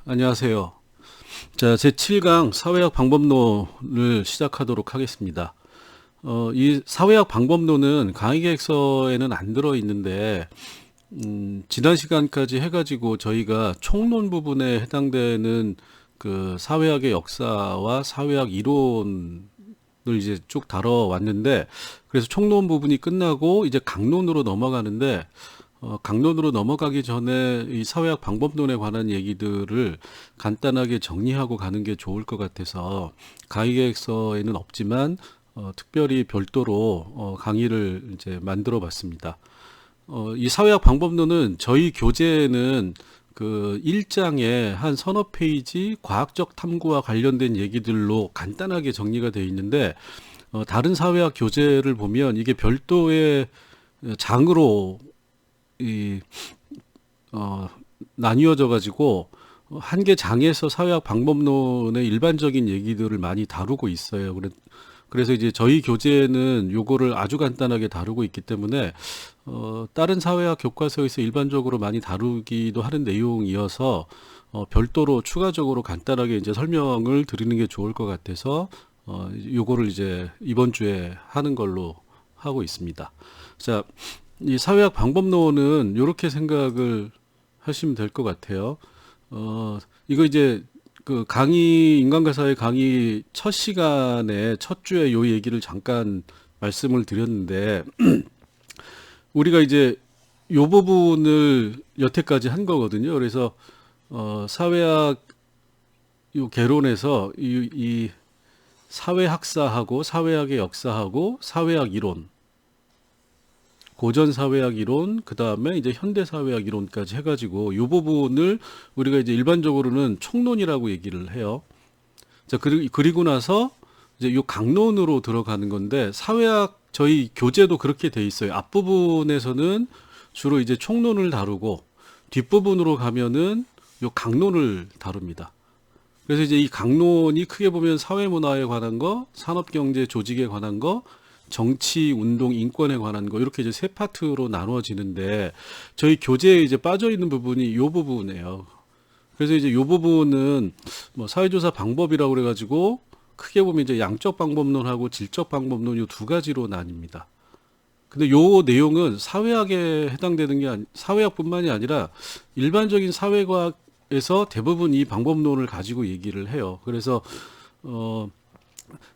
안녕하세요. 자, 제7강 사회학 방법론을 시작하도록 하겠습니다. 이 사회학 방법론은 강의 계획서에는 안 들어 있는데, 지난 시간까지 해가지고 저희가 총론 부분에 해당되는 그 사회학의 역사와 사회학 이론을 이제 쭉 다뤄왔는데, 그래서 총론 부분이 끝나고 이제 강론으로 넘어가는데, 강론으로 넘어가기 전에 이 사회학 방법론에 관한 얘기들을 간단하게 정리하고 가는 게 좋을 것 같아서 강의 계획서에는 없지만 특별히 별도로 강의를 이제 만들어 봤습니다. 이 사회학 방법론은 저희 교재에는 그 1장에 한 서너 페이지 과학적 탐구와 관련된 얘기들로 간단하게 정리가 되어 있는데, 다른 사회학 교재를 보면 이게 별도의 장으로 이 나뉘어져 가지고 한 개 장에서 사회학 방법론의 일반적인 얘기들을 많이 다루고 있어요. 그래서 이제 저희 교재는 요거를 아주 간단하게 다루고 있기 때문에 다른 사회학 교과서에서 일반적으로 많이 다루기도 하는 내용이어서 별도로 추가적으로 간단하게 이제 설명을 드리는 게 좋을 것 같아서 요거를 이제 이번 주에 하는 걸로 하고 있습니다. 자, 이 사회학 방법론은 이렇게 생각을 하시면 될 것 같아요. 이거 이제 그 강의, 인간가사의 강의 첫 시간에 첫 주에 요 얘기를 잠깐 말씀을 드렸는데, 우리가 이제 요 부분을 여태까지 한 거거든요. 그래서, 사회학 요 개론에서 이 사회학사하고 사회학의 역사하고 사회학 이론, 고전 사회학 이론, 그 다음에 이제 현대 사회학 이론까지 해가지고 이 부분을 우리가 이제 일반적으로는 총론이라고 얘기를 해요. 자, 그리고 나서 이제 이 강론으로 들어가는 건데, 사회학 저희 교재도 그렇게 돼 있어요. 앞부분에서는 주로 이제 총론을 다루고 뒷부분으로 가면은 이 강론을 다룹니다. 그래서 이제 이 강론이 크게 보면 사회문화에 관한 거, 산업경제 조직에 관한 거, 정치, 운동, 인권에 관한 거, 이렇게 이제 세 파트로 나누어지는데, 저희 교재에 이제 빠져 있는 부분이 이 부분이에요. 그래서 이제 이 부분은 뭐 사회조사 방법이라고 그래가지고 크게 보면 이제 양적 방법론하고 질적 방법론 이 두 가지로 나뉩니다. 근데 요 내용은 사회학에 해당되는 게 사회학뿐만이 아니라 일반적인 사회과학에서 대부분 이 방법론을 가지고 얘기를 해요. 그래서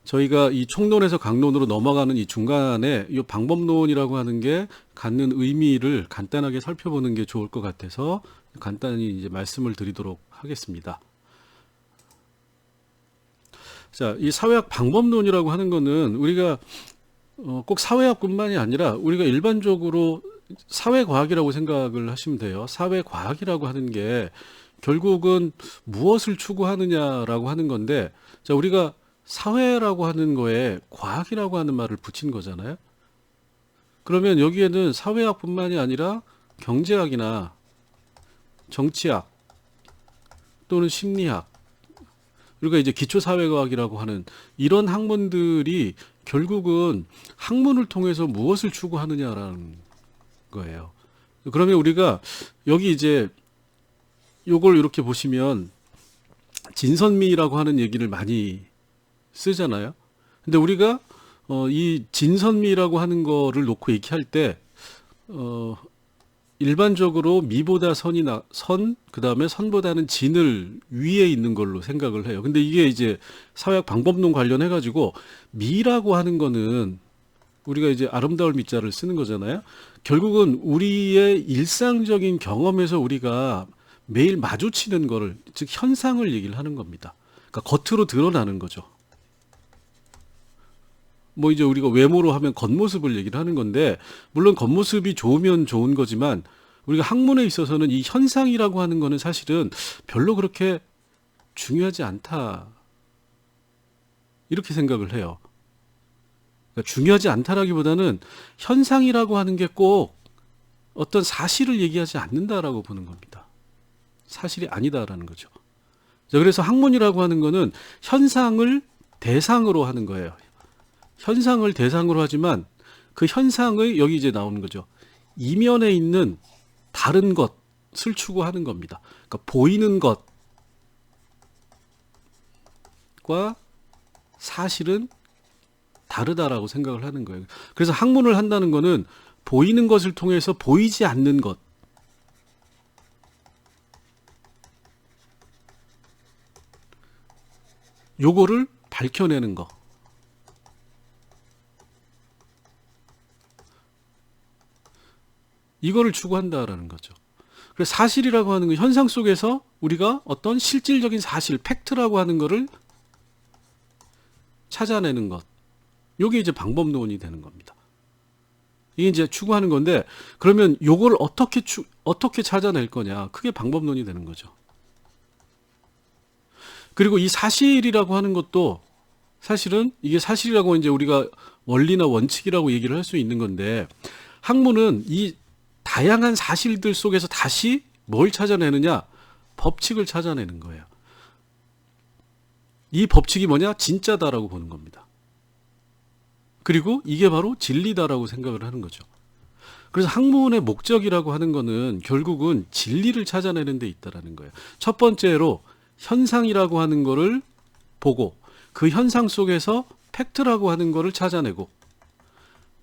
저희가 이 총론에서 강론으로 넘어가는 이 중간에 이 방법론이라고 하는 게 갖는 의미를 간단하게 살펴보는 게 좋을 것 같아서 간단히 이제 말씀을 드리도록 하겠습니다. 자, 이 사회학 방법론이라고 하는 거는 우리가 꼭 사회학뿐만이 아니라 우리가 일반적으로 사회과학이라고 생각을 하시면 돼요. 사회과학이라고 하는 게 결국은 무엇을 추구하느냐라고 하는 건데, 자, 우리가 사회라고 하는 거에 과학이라고 하는 말을 붙인 거잖아요. 그러면 여기에는 사회학뿐만이 아니라 경제학이나 정치학 또는 심리학, 그러니까 이제 기초사회과학이라고 하는 이런 학문들이 결국은 학문을 통해서 무엇을 추구하느냐라는 거예요. 그러면 우리가 여기 이제 요걸 이렇게 보시면 진선미라고 하는 얘기를 많이 쓰잖아요. 근데 우리가 이 진선미라고 하는 거를 놓고 얘기할 때 일반적으로 미보다 선, 그다음에 선보다는 진을 위에 있는 걸로 생각을 해요. 근데 이게 이제 사회학 방법론 관련해 가지고 미라고 하는 거는 우리가 이제 아름다울 미자를 쓰는 거잖아요. 결국은 우리의 일상적인 경험에서 우리가 매일 마주치는 거를, 즉 현상을 얘기를 하는 겁니다. 그러니까 겉으로 드러나는 거죠. 뭐 이제 우리가 외모로 하면 겉모습을 얘기를 하는 건데, 물론 겉모습이 좋으면 좋은 거지만 우리가 학문에 있어서는 이 현상이라고 하는 거는 사실은 별로 그렇게 중요하지 않다, 이렇게 생각을 해요. 그러니까 중요하지 않다라기보다는 현상이라고 하는 게 꼭 어떤 사실을 얘기하지 않는다라고 보는 겁니다. 사실이 아니다라는 거죠. 자, 그래서 학문이라고 하는 거는 현상을 대상으로 하는 거예요. 현상을 대상으로 하지만 그 현상의, 여기 이제 나오는 거죠, 이면에 있는 다른 것을 추구하는 겁니다. 그러니까 보이는 것, 것과 사실은 다르다라고 생각을 하는 거예요. 그래서 학문을 한다는 거는 보이는 것을 통해서 보이지 않는 것, 요거를 밝혀내는 거. 이거를 추구한다라는 거죠. 그래서 사실이라고 하는 건 현상 속에서 우리가 어떤 실질적인 사실, 팩트라고 하는 거를 찾아내는 것. 요게 이제 방법론이 되는 겁니다. 이게 이제 추구하는 건데, 그러면 요걸 어떻게 찾아낼 거냐. 그게 방법론이 되는 거죠. 그리고 이 사실이라고 하는 것도 사실은 이게 사실이라고 이제 우리가 원리나 원칙이라고 얘기를 할 수 있는 건데, 학문은 이 다양한 사실들 속에서 다시 뭘 찾아내느냐? 법칙을 찾아내는 거예요. 이 법칙이 뭐냐? 진짜다라고 보는 겁니다. 그리고 이게 바로 진리다라고 생각을 하는 거죠. 그래서 학문의 목적이라고 하는 거는 결국은 진리를 찾아내는 데 있다라는 거예요. 첫 번째로 현상이라고 하는 거를 보고 그 현상 속에서 팩트라고 하는 거를 찾아내고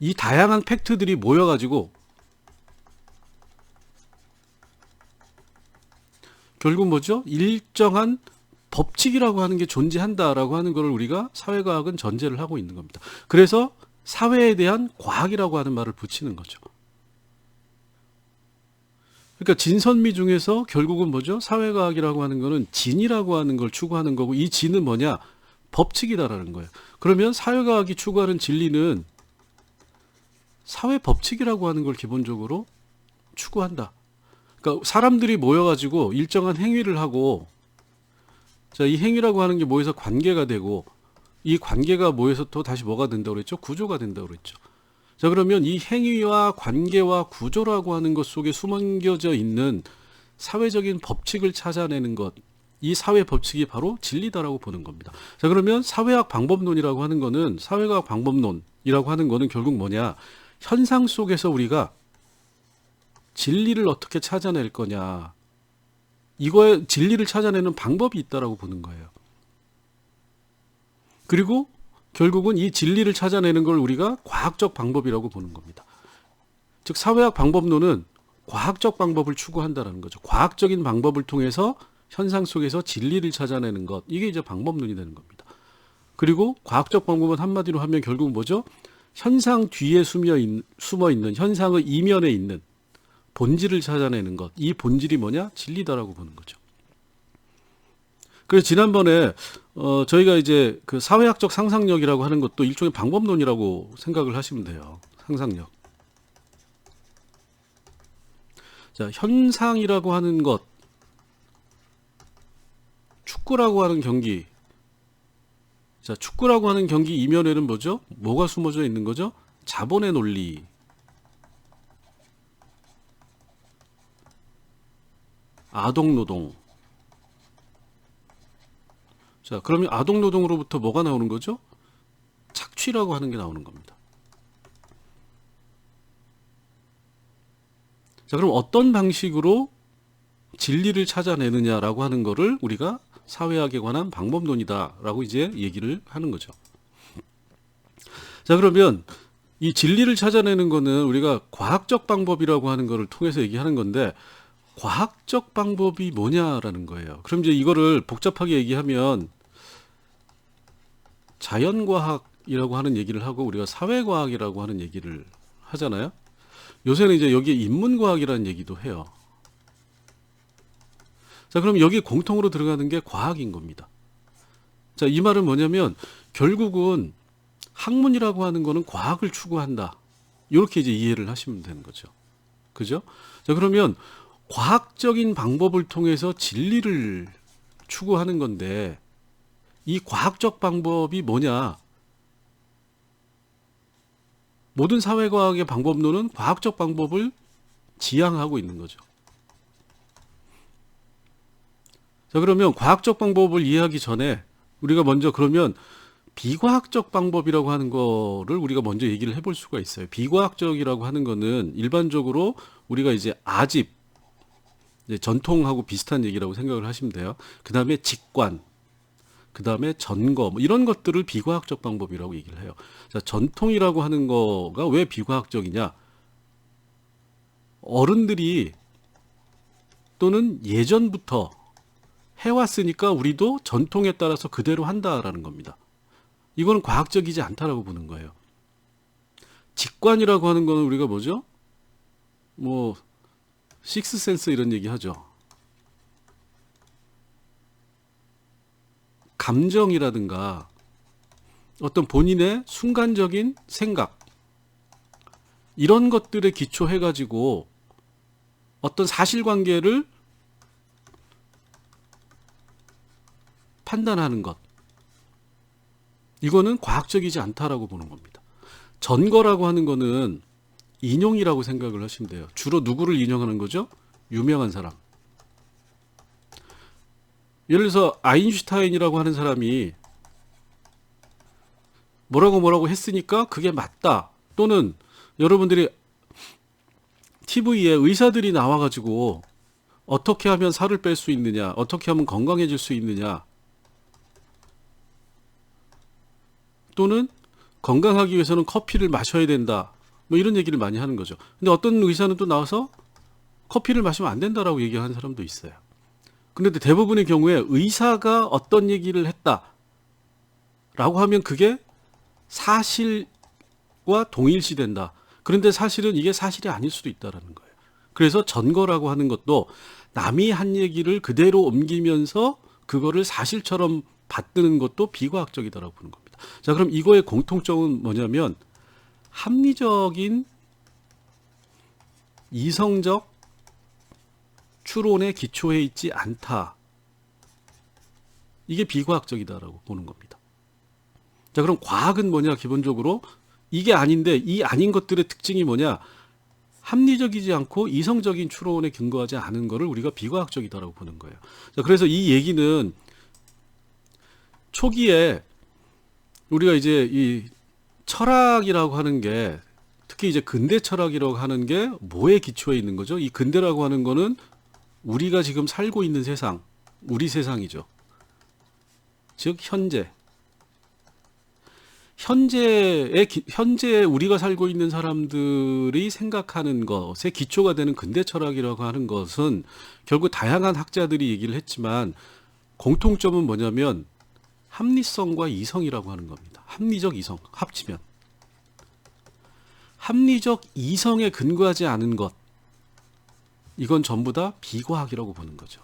이 다양한 팩트들이 모여가지고 결국 뭐죠? 일정한 법칙이라고 하는 게 존재한다라고 하는 것을 우리가 사회과학은 전제를 하고 있는 겁니다. 그래서 사회에 대한 과학이라고 하는 말을 붙이는 거죠. 그러니까 진선미 중에서 결국은 뭐죠? 사회과학이라고 하는 거는 진이라고 하는 걸 추구하는 거고 이 진은 뭐냐? 법칙이다라는 거예요. 그러면 사회과학이 추구하는 진리는 사회 법칙이라고 하는 걸 기본적으로 추구한다. 그러니까 사람들이 모여가지고 일정한 행위를 하고 자, 이 행위라고 하는 게 모여서 관계가 되고 이 관계가 모여서 또 다시 뭐가 된다고 그랬죠? 구조가 된다고 그랬죠. 자, 그러면 이 행위와 관계와 구조라고 하는 것 속에 숨겨져 있는 사회적인 법칙을 찾아내는 것, 이 사회 법칙이 바로 진리다라고 보는 겁니다. 자, 그러면 사회학 방법론이라고 하는 거는 사회과학 방법론이라고 하는 거는 결국 뭐냐? 현상 속에서 우리가 진리를 어떻게 찾아낼 거냐? 이거에 진리를 찾아내는 방법이 있다라고 보는 거예요. 그리고 결국은 이 진리를 찾아내는 걸 우리가 과학적 방법이라고 보는 겁니다. 즉 사회학 방법론은 과학적 방법을 추구한다라는 거죠. 과학적인 방법을 통해서 현상 속에서 진리를 찾아내는 것, 이게 이제 방법론이 되는 겁니다. 그리고 과학적 방법은 한마디로 하면 결국 뭐죠? 현상 뒤에 숨어 있는 현상의 이면에 있는 본질을 찾아내는 것, 이 본질이 뭐냐? 진리다라고 보는 거죠. 그래서 지난번에 저희가 이제 그 사회학적 상상력이라고 하는 것도 일종의 방법론이라고 생각을 하시면 돼요. 상상력. 자, 현상이라고 하는 것, 축구라고 하는 경기. 자, 축구라고 하는 경기 이면에는 뭐죠? 뭐가 숨어져 있는 거죠? 자본의 논리. 아동노동. 자, 그러면 아동노동으로부터 뭐가 나오는 거죠? 착취라고 하는 게 나오는 겁니다. 자, 그럼 어떤 방식으로 진리를 찾아내느냐라고 하는 거를 우리가 사회학에 관한 방법론이다라고 이제 얘기를 하는 거죠. 자, 그러면 이 진리를 찾아내는 거는 우리가 과학적 방법이라고 하는 거를 통해서 얘기하는 건데 과학적 방법이 뭐냐라는 거예요. 그럼 이제 이거를 복잡하게 얘기하면 자연과학이라고 하는 얘기를 하고 우리가 사회과학이라고 하는 얘기를 하잖아요. 요새는 이제 여기에 인문과학이라는 얘기도 해요. 자, 그럼 여기 공통으로 들어가는 게 과학인 겁니다. 자, 이 말은 뭐냐면 결국은 학문이라고 하는 거는 과학을 추구한다. 이렇게 이제 이해를 하시면 되는 거죠. 그죠? 자, 그러면 과학적인 방법을 통해서 진리를 추구하는 건데 이 과학적 방법이 뭐냐? 모든 사회과학의 방법론은 과학적 방법을 지향하고 있는 거죠. 자, 그러면 과학적 방법을 이해하기 전에 우리가 먼저 그러면 비과학적 방법이라고 하는 거를 우리가 먼저 얘기를 해볼 수가 있어요. 비과학적이라고 하는 거는 일반적으로 우리가 이제 아집, 이제 전통하고 비슷한 얘기라고 생각을 하시면 돼요. 그 다음에 직관. 그 다음에 전거, 뭐 이런 것들을 비과학적 방법이라고 얘기를 해요. 자, 전통이라고 하는 거가 왜 비과학적이냐? 어른들이 또는 예전부터 해왔으니까 우리도 전통에 따라서 그대로 한다라는 겁니다. 이거는 과학적이지 않다라고 보는 거예요. 직관이라고 하는 거는 우리가 뭐죠? 뭐 식스센스 이런 얘기 하죠. 감정이라든가 어떤 본인의 순간적인 생각 이런 것들에 기초해 가지고 어떤 사실관계를 판단하는 것, 이거는 과학적이지 않다라고 보는 겁니다. 전거라고 하는 거는 인용이라고 생각을 하시면 돼요. 주로 누구를 인용하는 거죠? 유명한 사람. 예를 들어서 아인슈타인이라고 하는 사람이 뭐라고 했으니까 그게 맞다. 또는 여러분들이 TV에 의사들이 나와가지고 어떻게 하면 살을 뺄 수 있느냐, 어떻게 하면 건강해질 수 있느냐, 또는 건강하기 위해서는 커피를 마셔야 된다, 뭐 이런 얘기를 많이 하는 거죠. 근데 어떤 의사는 또 나와서 커피를 마시면 안 된다라고 얘기하는 사람도 있어요. 그런데 대부분의 경우에 의사가 어떤 얘기를 했다라고 하면 그게 사실과 동일시된다. 그런데 사실은 이게 사실이 아닐 수도 있다라는 거예요. 그래서 전거라고 하는 것도 남이 한 얘기를 그대로 옮기면서 그거를 사실처럼 받드는 것도 비과학적이다라고 보는 겁니다. 자, 그럼 이거의 공통점은 뭐냐면 합리적인 이성적 추론에 기초해 있지 않다. 이게 비과학적이다라고 보는 겁니다. 자, 그럼 과학은 뭐냐? 기본적으로 이게 아닌데 이 아닌 것들의 특징이 뭐냐? 합리적이지 않고 이성적인 추론에 근거하지 않은 것을 우리가 비과학적이다라고 보는 거예요. 자, 그래서 이 얘기는 초기에 우리가 이제 이 철학이라고 하는 게, 특히 이제 근대 철학이라고 하는 게 뭐에 기초해 있는 거죠? 이 근대라고 하는 거는 우리가 지금 살고 있는 세상, 우리 세상이죠. 즉 현재에 우리가 살고 있는 사람들이 생각하는 것에 기초가 되는 근대 철학이라고 하는 것은 결국 다양한 학자들이 얘기를 했지만 공통점은 뭐냐면 합리성과 이성이라고 하는 겁니다. 합리적 이성 합치면 합리적 이성에 근거하지 않은 것, 이건 전부 다 비과학이라고 보는 거죠.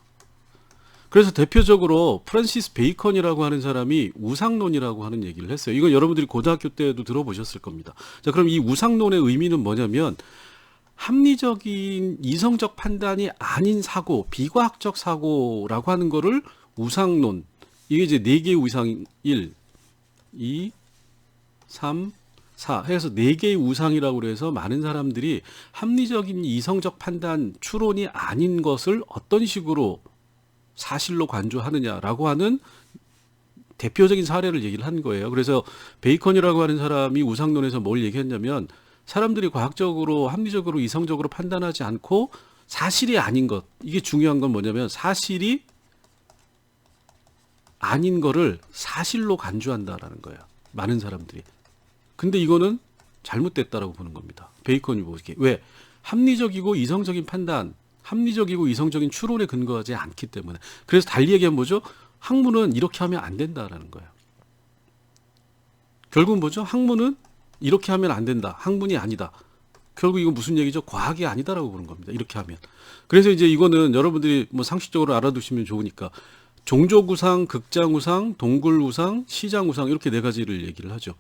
그래서 대표적으로 프란시스 베이컨이라고 하는 사람이 우상론이라고 하는 얘기를 했어요. 이건 여러분들이 고등학교 때도 들어보셨을 겁니다. 자, 그럼 이 우상론의 의미는 뭐냐면 합리적인 이성적 판단이 아닌 사고, 비과학적 사고라고 하는 거를 우상론, 이게 이제 4개의 우상 1, 2, 3, 4 해서 4개의 우상이라고 해서 많은 사람들이 합리적인 이성적 판단, 추론이 아닌 것을 어떤 식으로 사실로 간주하느냐라고 하는 대표적인 사례를 얘기를 한 거예요. 그래서 베이컨이라고 하는 사람이 우상론에서 뭘 얘기했냐면 사람들이 과학적으로, 합리적으로, 이성적으로 판단하지 않고 사실이 아닌 것, 이게 중요한 건 뭐냐면 사실이 아닌 거를 사실로 간주한다라는 거예요. 많은 사람들이. 근데 이거는 잘못됐다라고 보는 겁니다. 베이컨이 보기에. 왜? 합리적이고 이성적인 판단, 합리적이고 이성적인 추론에 근거하지 않기 때문에. 그래서 달리 얘기하면 뭐죠? 학문은 이렇게 하면 안 된다라는 거예요. 결국은 뭐죠? 학문은 이렇게 하면 안 된다. 학문이 아니다. 결국 이거 무슨 얘기죠? 과학이 아니다라고 보는 겁니다. 이렇게 하면. 그래서 이제 이거는 여러분들이 뭐 상식적으로 알아두시면 좋으니까 종족우상, 극장우상, 동굴우상, 시장우상 이렇게 4가지를 얘기를 하죠.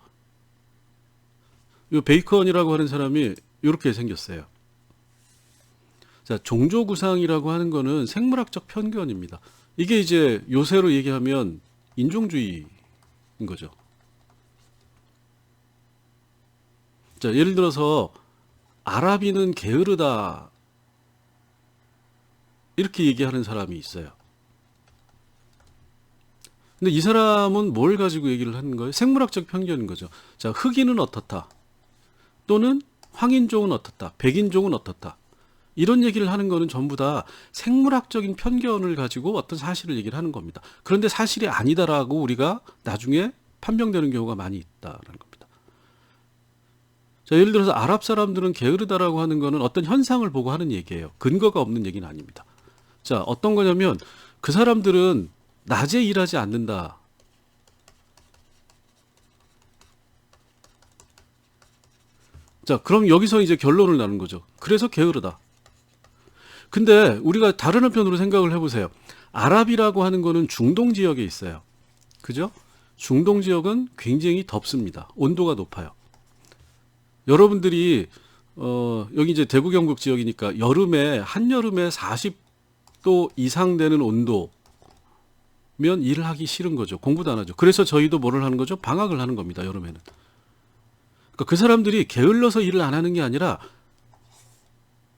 이 베이컨이라고 하는 사람이 이렇게 생겼어요. 자, 종족우상이라고 하는 거는 생물학적 편견입니다. 이게 이제 요새로 얘기하면 인종주의인 거죠. 자, 예를 들어서 아라비는 게으르다 이렇게 얘기하는 사람이 있어요. 근데 이 사람은 뭘 가지고 얘기를 하는 거예요? 생물학적 편견인 거죠. 자, 흑인은 어떻다. 또는 황인종은 어떻다. 백인종은 어떻다. 이런 얘기를 하는 거는 전부 다 생물학적인 편견을 가지고 어떤 사실을 얘기를 하는 겁니다. 그런데 사실이 아니다라고 우리가 나중에 판명되는 경우가 많이 있다라는 겁니다. 자, 예를 들어서 아랍 사람들은 게으르다라고 하는 거는 어떤 현상을 보고 하는 얘기예요. 근거가 없는 얘기는 아닙니다. 자, 어떤 거냐면 그 사람들은 낮에 일하지 않는다. 자, 그럼 여기서 이제 결론을 나는 거죠. 그래서 게으르다. 근데 우리가 다른 한편으로 생각을 해보세요. 아랍이라고 하는 거는 중동 지역에 있어요. 그죠? 중동 지역은 굉장히 덥습니다. 온도가 높아요. 여러분들이 여기 이제 대구 경북 지역이니까 한여름에 40도 이상 되는 온도면 일을 하기 싫은 거죠. 공부도 안 하죠. 그래서 저희도 뭐를 하는 거죠? 방학을 하는 겁니다. 여름에는. 그러니까 그 사람들이 게을러서 일을 안 하는 게 아니라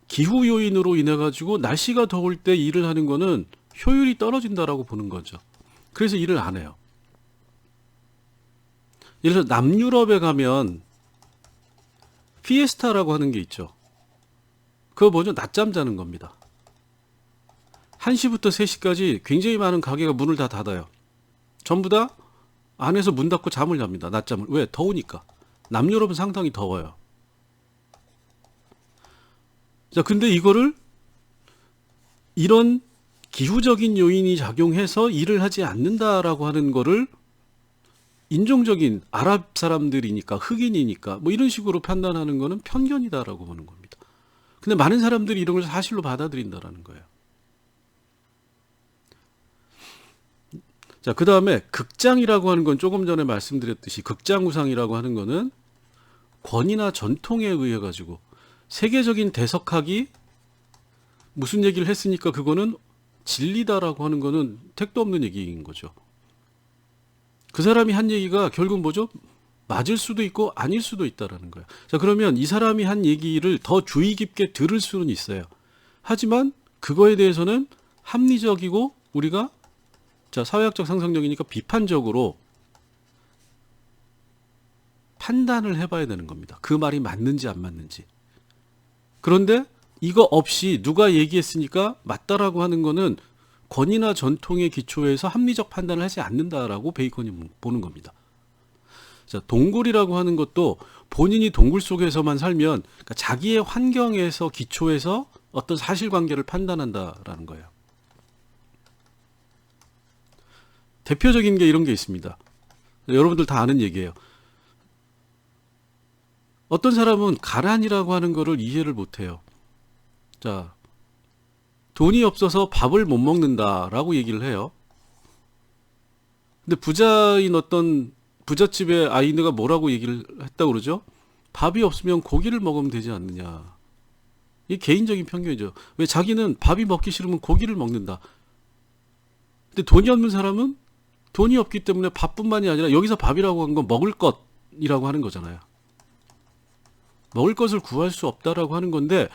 기후 요인으로 인해 가지고 날씨가 더울 때 일을 하는 거는 효율이 떨어진다라고 보는 거죠. 그래서 일을 안 해요. 예를 들어 남유럽에 가면 피에스타라고 하는 게 있죠. 그거 뭐죠? 낮잠 자는 겁니다. 1시부터 3시까지 굉장히 많은 가게가 문을 다 닫아요. 전부 다 안에서 문 닫고 잠을 잡니다. 낮잠을. 왜? 더우니까. 남유럽은 상당히 더워요. 자, 근데 이런 기후적인 요인이 작용해서 일을 하지 않는다라고 하는 거를 인종적인 아랍 사람들이니까 흑인이니까 뭐 이런 식으로 판단하는 거는 편견이다라고 보는 겁니다. 근데 많은 사람들이 이런 걸 사실로 받아들인다라는 거예요. 자, 그 다음에 극장이라고 하는 건 조금 전에 말씀드렸듯이 극장구상이라고 하는 거는 권위나 전통에 의해 가지고 세계적인 대석학이 무슨 얘기를 했으니까 그거는 진리다라고 하는 거는 택도 없는 얘기인 거죠. 그 사람이 한 얘기가 결국 뭐죠? 맞을 수도 있고 아닐 수도 있다라는 거예요. 자, 그러면 이 사람이 한 얘기를 더 주의 깊게 들을 수는 있어요. 하지만 그거에 대해서는 합리적이고 우리가 사회학적 상상력이니까 비판적으로 판단을 해봐야 되는 겁니다. 그 말이 맞는지 안 맞는지. 그런데 이거 없이 누가 얘기했으니까 맞다라고 하는 거는 권위나 전통의 기초에서 합리적 판단을 하지 않는다라고 베이컨이 보는 겁니다. 자, 동굴이라고 하는 것도 본인이 동굴 속에서만 살면 그러니까 자기의 환경에서 기초해서 어떤 사실관계를 판단한다라는 거예요. 대표적인 게 이런 게 있습니다. 여러분들 다 아는 얘기예요. 어떤 사람은 가난이라고 하는 거를 이해를 못해요. 자, 돈이 없어서 밥을 못 먹는다라고 얘기를 해요. 근데 부자인 어떤 부잣집의 아이가 뭐라고 얘기를 했다고 그러죠? 밥이 없으면 고기를 먹으면 되지 않느냐. 이게 개인적인 편견이죠. 왜? 자기는 밥이 먹기 싫으면 고기를 먹는다. 근데 돈이 없는 사람은 돈이 없기 때문에 밥뿐만이 아니라 여기서 밥이라고 한 건 먹을 것이라고 하는 거잖아요. 먹을 것을 구할 수 없다라고 하는 건데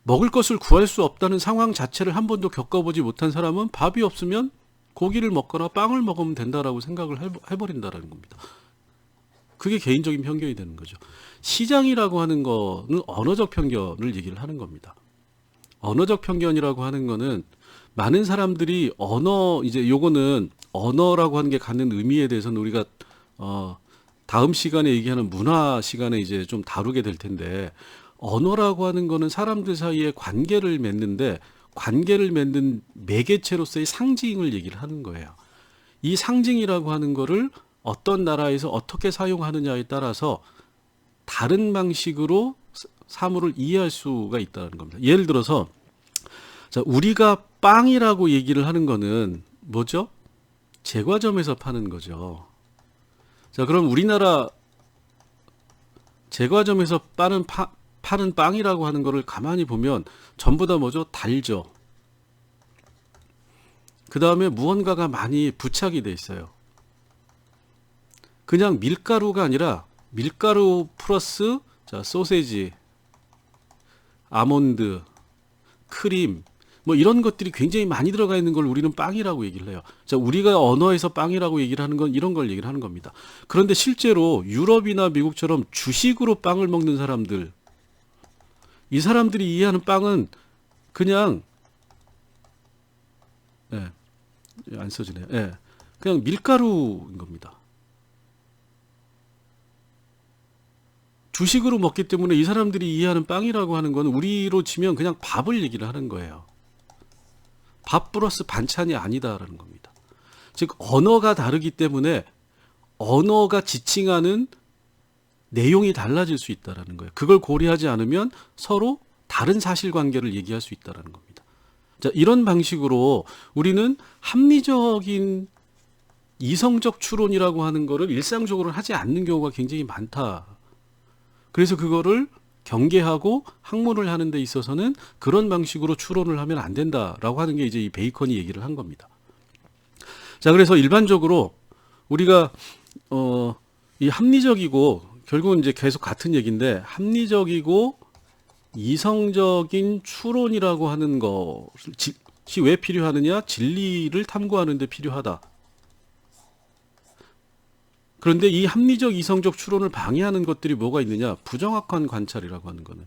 먹을 것을 구할 수 없다는 상황 자체를 한 번도 겪어보지 못한 사람은 밥이 없으면 고기를 먹거나 빵을 먹으면 된다라고 생각을 해버린다라는 겁니다. 그게 개인적인 편견이 되는 거죠. 시장이라고 하는 거는 언어적 편견을 얘기를 하는 겁니다. 언어적 편견이라고 하는 거는 많은 사람들이 이제 요거는 언어라고 하는 게 갖는 의미에 대해서는 우리가 다음 시간에 얘기하는 문화 시간에 이제 좀 다루게 될 텐데 언어라고 하는 거는 사람들 사이에 관계를 맺는데 관계를 맺는 매개체로서의 상징을 얘기를 하는 거예요. 이 상징이라고 하는 거를 어떤 나라에서 어떻게 사용하느냐에 따라서 다른 방식으로 사물을 이해할 수가 있다는 겁니다. 예를 들어서 자, 우리가 빵이라고 얘기를 하는 거는 뭐죠? 제과점에서 파는 거죠. 자, 그럼 우리나라 제과점에서 파는 빵이라고 하는 거를 가만히 보면 전부 다 뭐죠? 달죠. 그 다음에 무언가가 많이 부착이 돼 있어요. 그냥 밀가루가 아니라 밀가루 플러스 소세지, 아몬드, 크림 뭐 이런 것들이 굉장히 많이 들어가 있는 걸 우리는 빵이라고 얘기를 해요. 자, 우리가 언어에서 빵이라고 얘기를 하는 건 이런 걸 얘기를 하는 겁니다. 그런데 실제로 유럽이나 미국처럼 주식으로 빵을 먹는 사람들, 이 사람들이 이해하는 빵은 그냥 예, 안 써지네요. 예, 그냥 밀가루인 겁니다. 주식으로 먹기 때문에 이 사람들이 이해하는 빵이라고 하는 건 우리로 치면 그냥 밥을 얘기를 하는 거예요. 밥 플러스 반찬이 아니다라는 겁니다. 즉 언어가 다르기 때문에 언어가 지칭하는 내용이 달라질 수 있다라는 거예요. 그걸 고려하지 않으면 서로 다른 사실관계를 얘기할 수 있다라는 겁니다. 자, 이런 방식으로 우리는 합리적인 이성적 추론이라고 하는 거를 일상적으로 하지 않는 경우가 굉장히 많다. 그래서 그거를 경계하고 학문을 하는 데 있어서는 그런 방식으로 추론을 하면 안 된다라고 하는 게 이제 이 베이컨이 얘기를 한 겁니다. 자, 그래서 일반적으로 우리가 이 합리적이고 결국은 이제 계속 같은 얘기인데 합리적이고 이성적인 추론이라고 하는 것이 왜 필요하느냐? 진리를 탐구하는 데 필요하다. 그런데 이 합리적 이성적 추론을 방해하는 것들이 뭐가 있느냐? 부정확한 관찰이라고 하는 거는.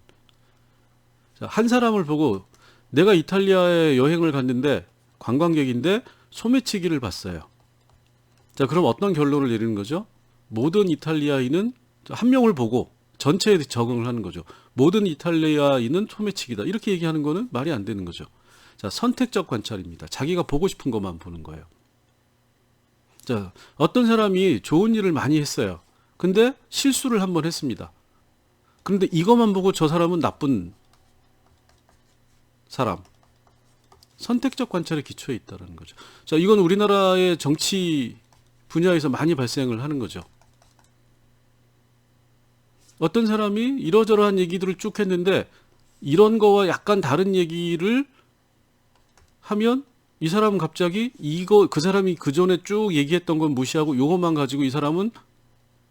자, 한 사람을 보고 내가 이탈리아에 여행을 갔는데 관광객인데 소매치기를 봤어요. 자, 그럼 어떤 결론을 내리는 거죠? 모든 이탈리아인은 한 명을 보고 전체에 적응을 하는 거죠. 모든 이탈리아인은 소매치기다. 이렇게 얘기하는 거는 말이 안 되는 거죠. 자, 선택적 관찰입니다. 자기가 보고 싶은 것만 보는 거예요. 자, 어떤 사람이 좋은 일을 많이 했어요. 근데 실수를 한번 했습니다. 그런데 이것만 보고 저 사람은 나쁜 사람. 선택적 관찰의 기초에 있다는 거죠. 자, 이건 우리나라의 정치 분야에서 많이 발생을 하는 거죠. 어떤 사람이 이러저러한 얘기들을 쭉 했는데 이런 거와 약간 다른 얘기를 하면 이 사람은 갑자기 그 사람이 그 전에 쭉 얘기했던 건 무시하고 이것만 가지고 이 사람은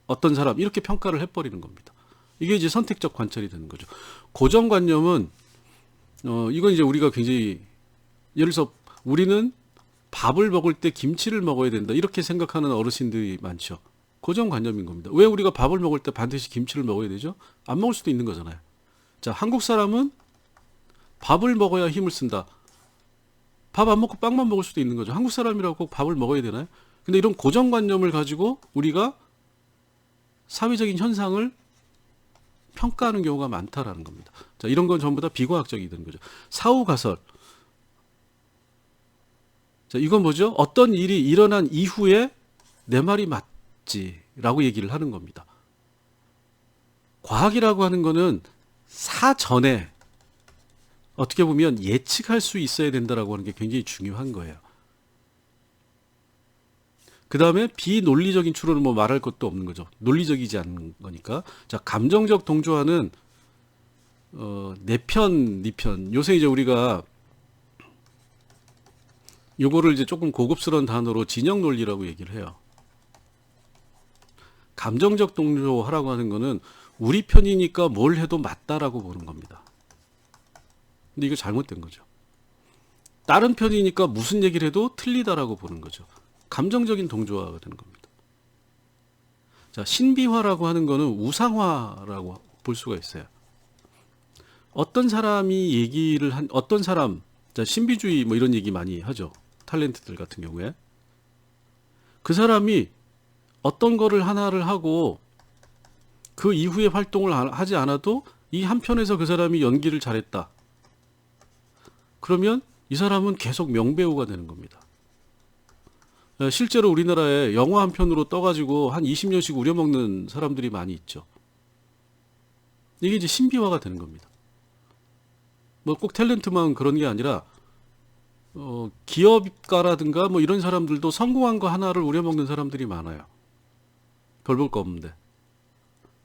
어떤 사람 이렇게 평가를 해버리는 겁니다. 이게 이제 선택적 관찰이 되는 거죠. 고정관념은 이건 이제 우리가 굉장히 예를 들어서 우리는 밥을 먹을 때 김치를 먹어야 된다 이렇게 생각하는 어르신들이 많죠. 고정관념인 겁니다. 왜 우리가 밥을 먹을 때 반드시 김치를 먹어야 되죠? 안 먹을 수도 있는 거잖아요. 자, 한국 사람은 밥을 먹어야 힘을 쓴다. 밥 안 먹고 빵만 먹을 수도 있는 거죠. 한국 사람이라고 꼭 밥을 먹어야 되나요? 근데 이런 고정관념을 가지고 우리가 사회적인 현상을 평가하는 경우가 많다라는 겁니다. 자, 이런 건 전부 다 비과학적이 되는 거죠. 사후가설. 자, 이건 뭐죠? 어떤 일이 일어난 이후에 내 말이 맞지라고 얘기를 하는 겁니다. 과학이라고 하는 거는 사전에 어떻게 보면 예측할 수 있어야 된다라고 하는 게 굉장히 중요한 거예요. 그 다음에 비논리적인 추론은 뭐 말할 것도 없는 거죠. 논리적이지 않은 거니까. 자, 감정적 동조화는 내 편, 네 편. 요새 이제 우리가 요거를 이제 조금 고급스러운 단어로 진영 논리라고 얘기를 해요. 감정적 동조하라고 하는 거는 우리 편이니까 뭘 해도 맞다라고 보는 겁니다. 근데 이거 잘못된 거죠. 다른 편이니까 무슨 얘기를 해도 틀리다라고 보는 거죠. 감정적인 동조화가 되는 겁니다. 자, 신비화라고 하는 거는 우상화라고 볼 수가 있어요. 어떤 사람이 얘기를 어떤 사람, 자, 신비주의 뭐 이런 얘기 많이 하죠. 탤런트들 같은 경우에. 그 사람이 어떤 거를 하나를 하고 그 이후에 활동을 하지 않아도 이 한 편에서 그 사람이 연기를 잘했다. 그러면 이 사람은 계속 명배우가 되는 겁니다. 실제로 우리나라에 영화 한 편으로 떠가지고 한 20년씩 우려먹는 사람들이 많이 있죠. 이게 이제 신비화가 되는 겁니다. 뭐 꼭 탤런트만 그런 게 아니라 기업가라든가 뭐 이런 사람들도 성공한 거 하나를 우려먹는 사람들이 많아요. 별 볼 거 없는데.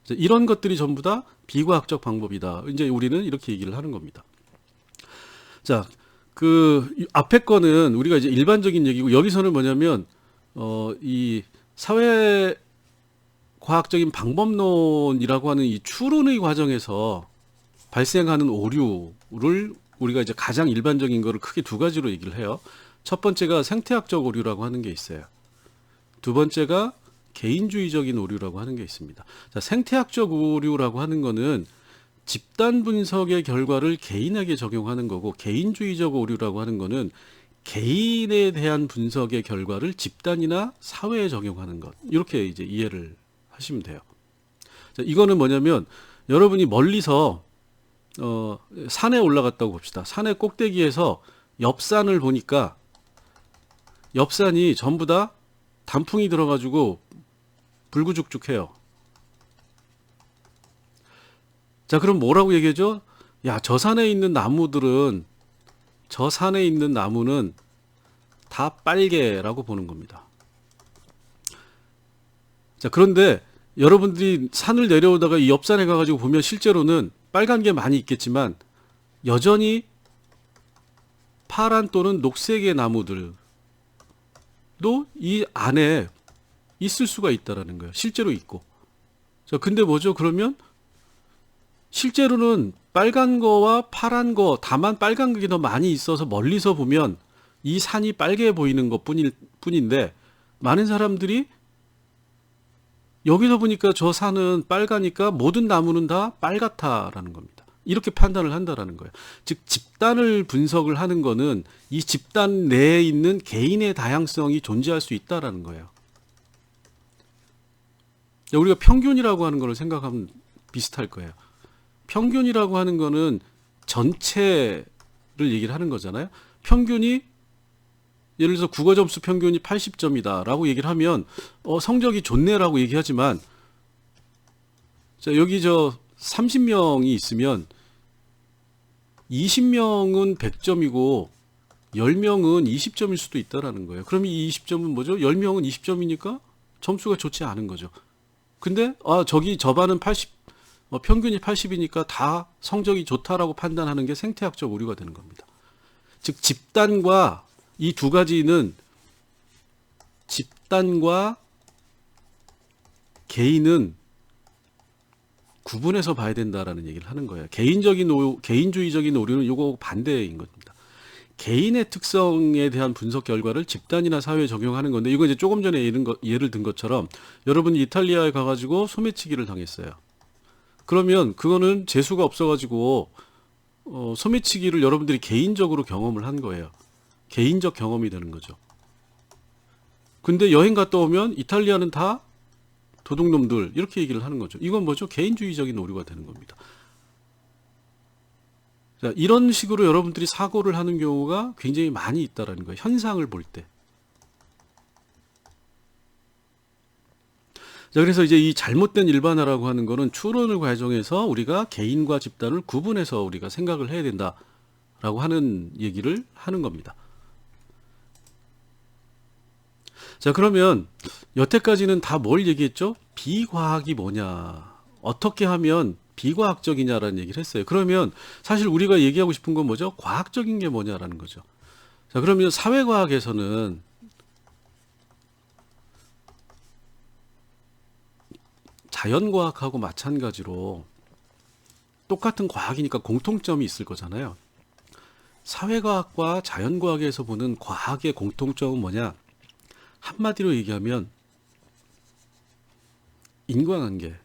이런 것들이 전부 다 비과학적 방법이다. 이제 우리는 이렇게 얘기를 하는 겁니다. 자, 그 앞에 거는 우리가 이제 일반적인 얘기고 여기서는 뭐냐면 이 사회 과학적인 방법론이라고 하는 이 추론의 과정에서 발생하는 오류를 우리가 이제 가장 일반적인 거를 크게 두 가지로 얘기를 해요. 첫 번째가 생태학적 오류라고 하는 게 있어요. 두 번째가 개인주의적인 오류라고 하는 게 있습니다. 자, 생태학적 오류라고 하는 거는 집단 분석의 결과를 개인에게 적용하는 거고, 개인주의적 오류라고 하는 거는 개인에 대한 분석의 결과를 집단이나 사회에 적용하는 것. 이렇게 이제 이해를 하시면 돼요. 자, 이거는 뭐냐면 여러분이 멀리서 산에 올라갔다고 봅시다. 산의 꼭대기에서 옆산을 보니까 옆산이 전부 다 단풍이 들어가지고 불구죽죽해요. 자, 그럼 뭐라고 얘기하죠? 야, 저 산에 있는 나무는 다 빨개라고 보는 겁니다. 자, 그런데 여러분들이 산을 내려오다가 이 옆산에 가가지고 보면 실제로는 빨간 게 많이 있겠지만 여전히 파란 또는 녹색의 나무들도 이 안에 있을 수가 있다라는 거예요. 실제로 있고. 자, 근데 뭐죠? 그러면 실제로는 빨간 거와 파란 거, 다만 빨간 게 더 많이 있어서 멀리서 보면 이 산이 빨개 보이는 것 뿐인데, 많은 사람들이 여기서 보니까 저 산은 빨가니까 모든 나무는 다 빨갛다라는 겁니다. 이렇게 판단을 한다라는 거예요. 즉, 집단을 분석을 하는 거는 이 집단 내에 있는 개인의 다양성이 존재할 수 있다라는 거예요. 우리가 평균이라고 하는 걸 생각하면 비슷할 거예요. 평균이라고 하는 거는 전체를 얘기를 하는 거잖아요. 평균이 예를 들어서 국어 점수 평균이 80점이다 라고 얘기를 하면 성적이 좋네라고 얘기하지만, 자, 여기 30명이 있으면 20명은 100점이고 10명은 20점일 수도 있다라는 거예요. 그럼 이 20점은 뭐죠? 10명은 20점이니까 점수가 좋지 않은 거죠. 근데 저 반은 평균이 80이니까 다 성적이 좋다라고 판단하는 게 생태학적 오류가 되는 겁니다. 즉, 집단과 이 두 가지는, 집단과 개인은 구분해서 봐야 된다라는 얘기를 하는 거예요. 개인주의적인 오류는 이거 반대인 겁니다. 개인의 특성에 대한 분석 결과를 집단이나 사회에 적용하는 건데, 이거 이제 조금 전에 예를 든 것처럼 여러분이 이탈리아에 가가지고 소매치기를 당했어요. 그러면 그거는 재수가 없어가지고 소매치기를 여러분들이 개인적으로 경험을 한 거예요. 개인적 경험이 되는 거죠. 근데 여행 갔다 오면 이탈리아는 다 도둑놈들 이렇게 얘기를 하는 거죠. 이건 뭐죠? 개인주의적인 오류가 되는 겁니다. 자, 이런 식으로 여러분들이 사고를 하는 경우가 굉장히 많이 있다라는 거예요. 현상을 볼 때. 자, 그래서 이제 이 잘못된 일반화라고 하는 거는 추론을 과정해서 우리가 개인과 집단을 구분해서 우리가 생각을 해야 된다라고 하는 얘기를 하는 겁니다. 자, 그러면 여태까지는 다 뭘 얘기했죠? 비과학이 뭐냐, 어떻게 하면 비과학적이냐라는 얘기를 했어요. 그러면 사실 우리가 얘기하고 싶은 건 뭐죠? 과학적인 게 뭐냐라는 거죠. 자, 그러면 사회과학에서는 자연과학하고 마찬가지로 똑같은 과학이니까 공통점이 있을 거잖아요. 사회과학과 자연과학에서 보는 과학의 공통점은 뭐냐? 한마디로 얘기하면 인과관계,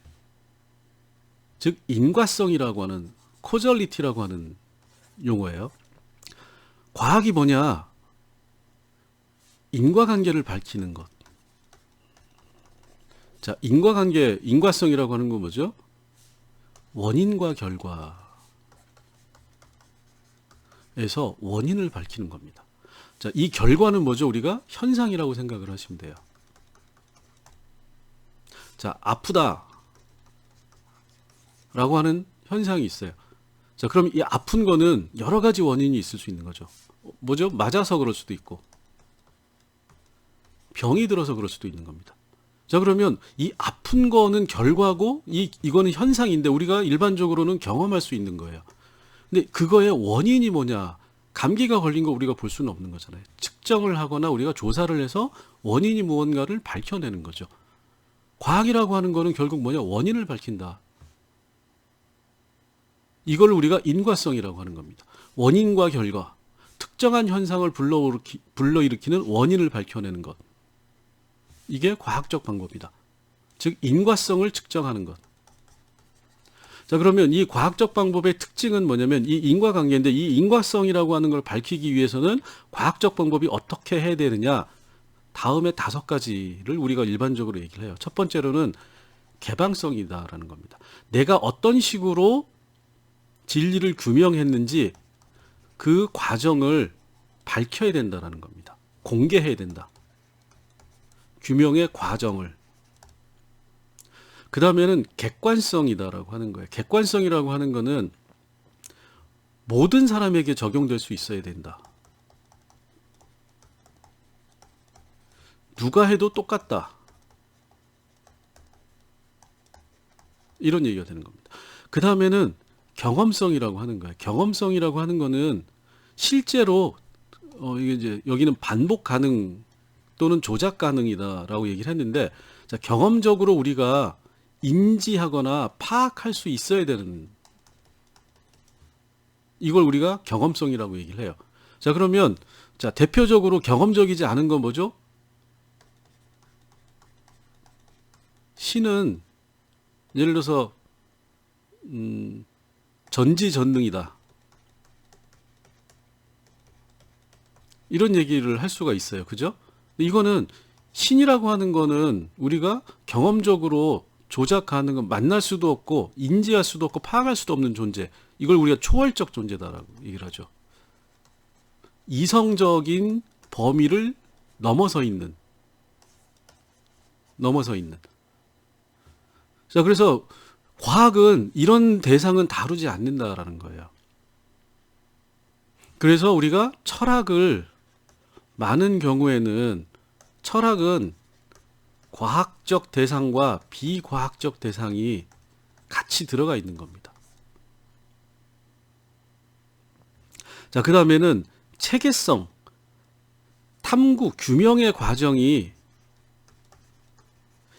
즉 인과성이라고 하는, 코절리티라고 하는 용어예요. 과학이 뭐냐? 인과관계를 밝히는 것. 자, 인과관계, 인과성이라고 하는 건 뭐죠? 원인과 결과에서 원인을 밝히는 겁니다. 자, 이 결과는 뭐죠? 우리가 현상이라고 생각을 하시면 돼요. 자, 아프다 라고 하는 현상이 있어요. 자, 그럼 이 아픈 거는 여러 가지 원인이 있을 수 있는 거죠. 뭐죠? 맞아서 그럴 수도 있고, 병이 들어서 그럴 수도 있는 겁니다. 자, 그러면 이 아픈 거는 결과고, 이거는 현상인데 우리가 일반적으로는 경험할 수 있는 거예요. 근데 그거의 원인이 뭐냐? 감기가 걸린 거 우리가 볼 수는 없는 거잖아요. 측정을 하거나 우리가 조사를 해서 원인이 무언가를 밝혀내는 거죠. 과학이라고 하는 거는 결국 뭐냐? 원인을 밝힌다. 이걸 우리가 인과성이라고 하는 겁니다. 원인과 결과, 특정한 현상을 불러일으키는 원인을 밝혀내는 것. 이게 과학적 방법이다. 즉 인과성을 측정하는 것. 자, 그러면 이 과학적 방법의 특징은 뭐냐면 이 인과관계인데, 이 인과성이라고 하는 걸 밝히기 위해서는 과학적 방법이 어떻게 해야 되느냐, 다음에 5가지를 우리가 일반적으로 얘기를 해요. 첫 번째로는 개방성이다라는 겁니다. 내가 어떤 식으로 진리를 규명했는지 그 과정을 밝혀야 된다라는 겁니다. 공개해야 된다. 규명의 과정을. 그 다음에는 객관성이다라고 하는 거예요. 객관성이라고 하는 거는 모든 사람에게 적용될 수 있어야 된다. 누가 해도 똑같다. 이런 얘기가 되는 겁니다. 그 다음에는 경험성이라고 하는 거예요. 경험성이라고 하는 거는 실제로 이게 이제 여기는 반복 가능 또는 조작 가능이다라고 얘기를 했는데, 자, 경험적으로 우리가 인지하거나 파악할 수 있어야 되는, 이걸 우리가 경험성이라고 얘기를 해요. 자, 그러면 자, 대표적으로 경험적이지 않은 건 뭐죠? 신은 예를 들어서 전지전능이다, 이런 얘기를 할 수가 있어요. 그죠? 이거는 신이라고 하는 거는 우리가 경험적으로 조작하는 건 만날 수도 없고 인지할 수도 없고 파악할 수도 없는 존재, 이걸 우리가 초월적 존재다라고 얘기를 하죠. 이성적인 범위를 넘어서 있는. 자, 그래서 과학은 이런 대상은 다루지 않는다라는 거예요. 그래서 우리가 철학을, 많은 경우에는 철학은 과학적 대상과 비과학적 대상이 같이 들어가 있는 겁니다. 자, 그 다음에는 체계성, 탐구, 규명의 과정이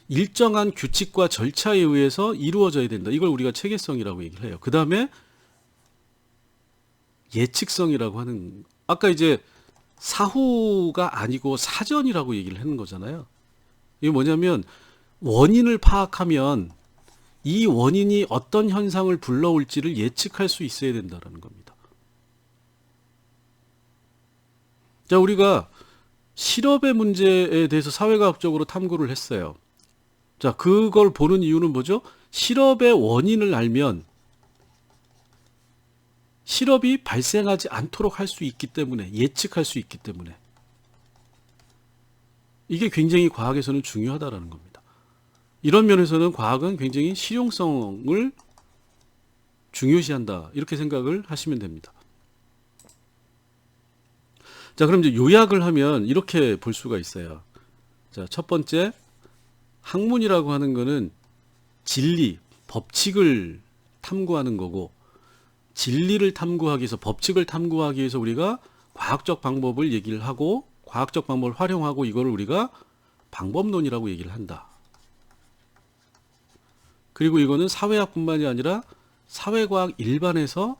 일정한 규칙과 절차에 의해서 이루어져야 된다. 이걸 우리가 체계성이라고 얘기를 해요. 그 다음에 예측성이라고 하는, 아까 이제 사후가 아니고 사전이라고 얘기를 하는 거잖아요. 이게 뭐냐면 원인을 파악하면 이 원인이 어떤 현상을 불러올지를 예측할 수 있어야 된다는 겁니다. 자, 우리가 실업의 문제에 대해서 사회과학적으로 탐구를 했어요. 자, 그걸 보는 이유는 뭐죠? 실업의 원인을 알면 실업이 발생하지 않도록 할 수 있기 때문에, 예측할 수 있기 때문에. 이게 굉장히 과학에서는 중요하다라는 겁니다. 이런 면에서는 과학은 굉장히 실용성을 중요시한다, 이렇게 생각을 하시면 됩니다. 자, 그럼 이제 요약을 하면 이렇게 볼 수가 있어요. 자, 첫 번째, 학문이라고 하는 거는 진리, 법칙을 탐구하는 거고, 진리를 탐구하기 위해서, 법칙을 탐구하기 위해서 우리가 과학적 방법을 얘기를 하고, 과학적 방법을 활용하고, 이거를 우리가 방법론이라고 얘기를 한다. 그리고 이거는 사회학뿐만이 아니라 사회과학 일반에서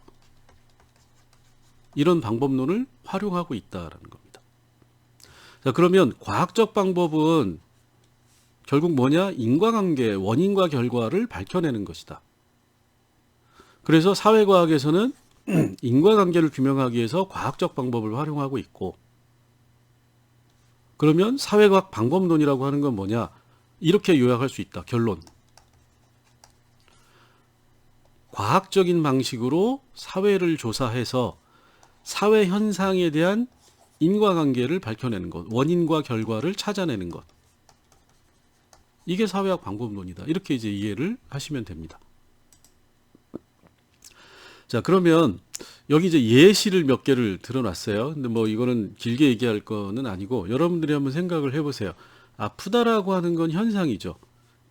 이런 방법론을 활용하고 있다라는 겁니다. 자, 그러면 과학적 방법은 결국 뭐냐? 인과관계, 원인과 결과를 밝혀내는 것이다. 그래서 사회과학에서는 인과관계를 규명하기 위해서 과학적 방법을 활용하고 있고, 그러면 사회과학 방법론이라고 하는 건 뭐냐? 이렇게 요약할 수 있다. 결론. 과학적인 방식으로 사회를 조사해서 사회 현상에 대한 인과관계를 밝혀내는 것, 원인과 결과를 찾아내는 것. 이게 사회학 방법론이다. 이렇게 이제 이해를 하시면 됩니다. 자, 그러면 여기 이제 예시를 몇 개를 들어놨어요. 근데 뭐 이거는 길게 얘기할 거는 아니고 여러분들이 한번 생각을 해보세요. 아프다라고 하는 건 현상이죠.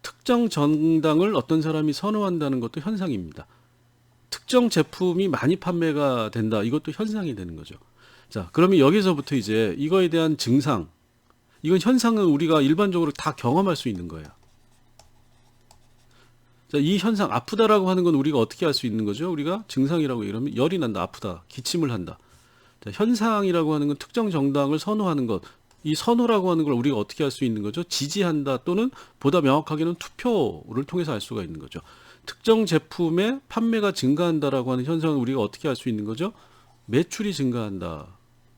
특정 정당을 어떤 사람이 선호한다는 것도 현상입니다. 특정 제품이 많이 판매가 된다. 이것도 현상이 되는 거죠. 자, 그러면 여기서부터 이제 이거에 대한 증상, 이건 현상은 우리가 일반적으로 다 경험할 수 있는 거예요. 자, 이 현상, 아프다라고 하는 건 우리가 어떻게 할 수 있는 거죠? 우리가 증상이라고 이러면 열이 난다, 아프다, 기침을 한다. 자, 현상이라고 하는 건 특정 정당을 선호하는 것, 이 선호라고 하는 걸 우리가 어떻게 할 수 있는 거죠? 지지한다 또는 보다 명확하게는 투표를 통해서 알 수가 있는 거죠. 특정 제품의 판매가 증가한다라고 하는 현상을 우리가 어떻게 알 수 있는 거죠? 매출이 증가한다.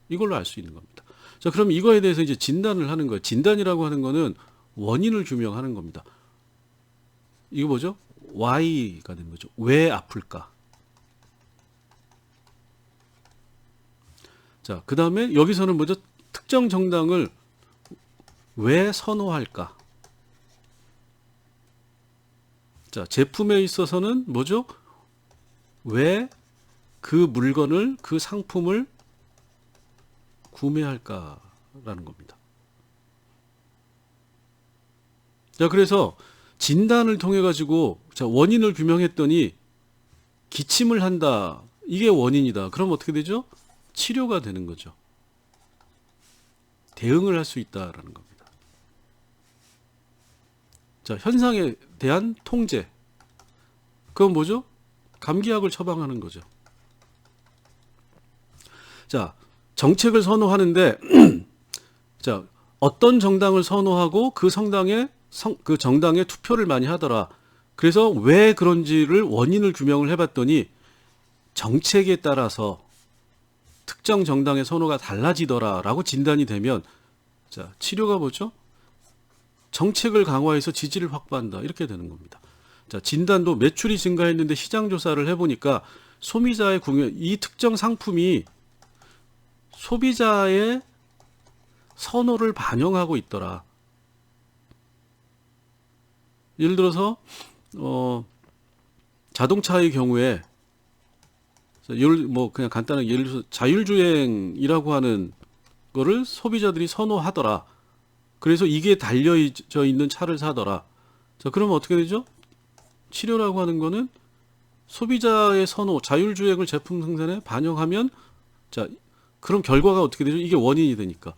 이걸로 알 수 있는 겁니다. 자, 그럼 이거에 대해서 이제 진단을 하는 거예요. 진단이라고 하는 거는 원인을 규명하는 겁니다. 이거 뭐죠? Y가 되는 거죠. 왜 아플까? 자, 그 다음에 여기서는 뭐죠? 특정 정당을 왜 선호할까? 자, 제품에 있어서는 뭐죠? 왜 그 물건을, 그 상품을 구매할까라는 겁니다. 자, 그래서 진단을 통해 가지고 자, 원인을 규명했더니 기침을 한다. 이게 원인이다. 그럼 어떻게 되죠? 치료가 되는 거죠. 대응을 할 수 있다라는 겁니다. 자, 현상에 대한 통제. 그건 뭐죠? 감기약을 처방하는 거죠. 자, 정책을 선호하는데 자, 어떤 정당을 선호하고 그 그 정당에 투표를 많이 하더라. 그래서 왜 그런지를 원인을 규명을 해봤더니 정책에 따라서 특정 정당의 선호가 달라지더라라고 진단이 되면 자, 치료가 뭐죠? 정책을 강화해서 지지를 확보한다. 이렇게 되는 겁니다. 자, 진단도 매출이 증가했는데 시장 조사를 해보니까 소비자의 궁여, 이 특정 상품이 소비자의 선호를 반영하고 있더라. 예를 들어서 자동차의 경우에 뭐 그냥 간단하게 예를 들어서 자율주행이라고 하는 거를 소비자들이 선호하더라. 그래서 이게 달려져 있는 차를 사더라. 자, 그러면 어떻게 되죠? 치료라고 하는 거는 소비자의 선호, 자율주행을 제품 생산에 반영하면 자, 그럼 결과가 어떻게 되죠? 이게 원인이 되니까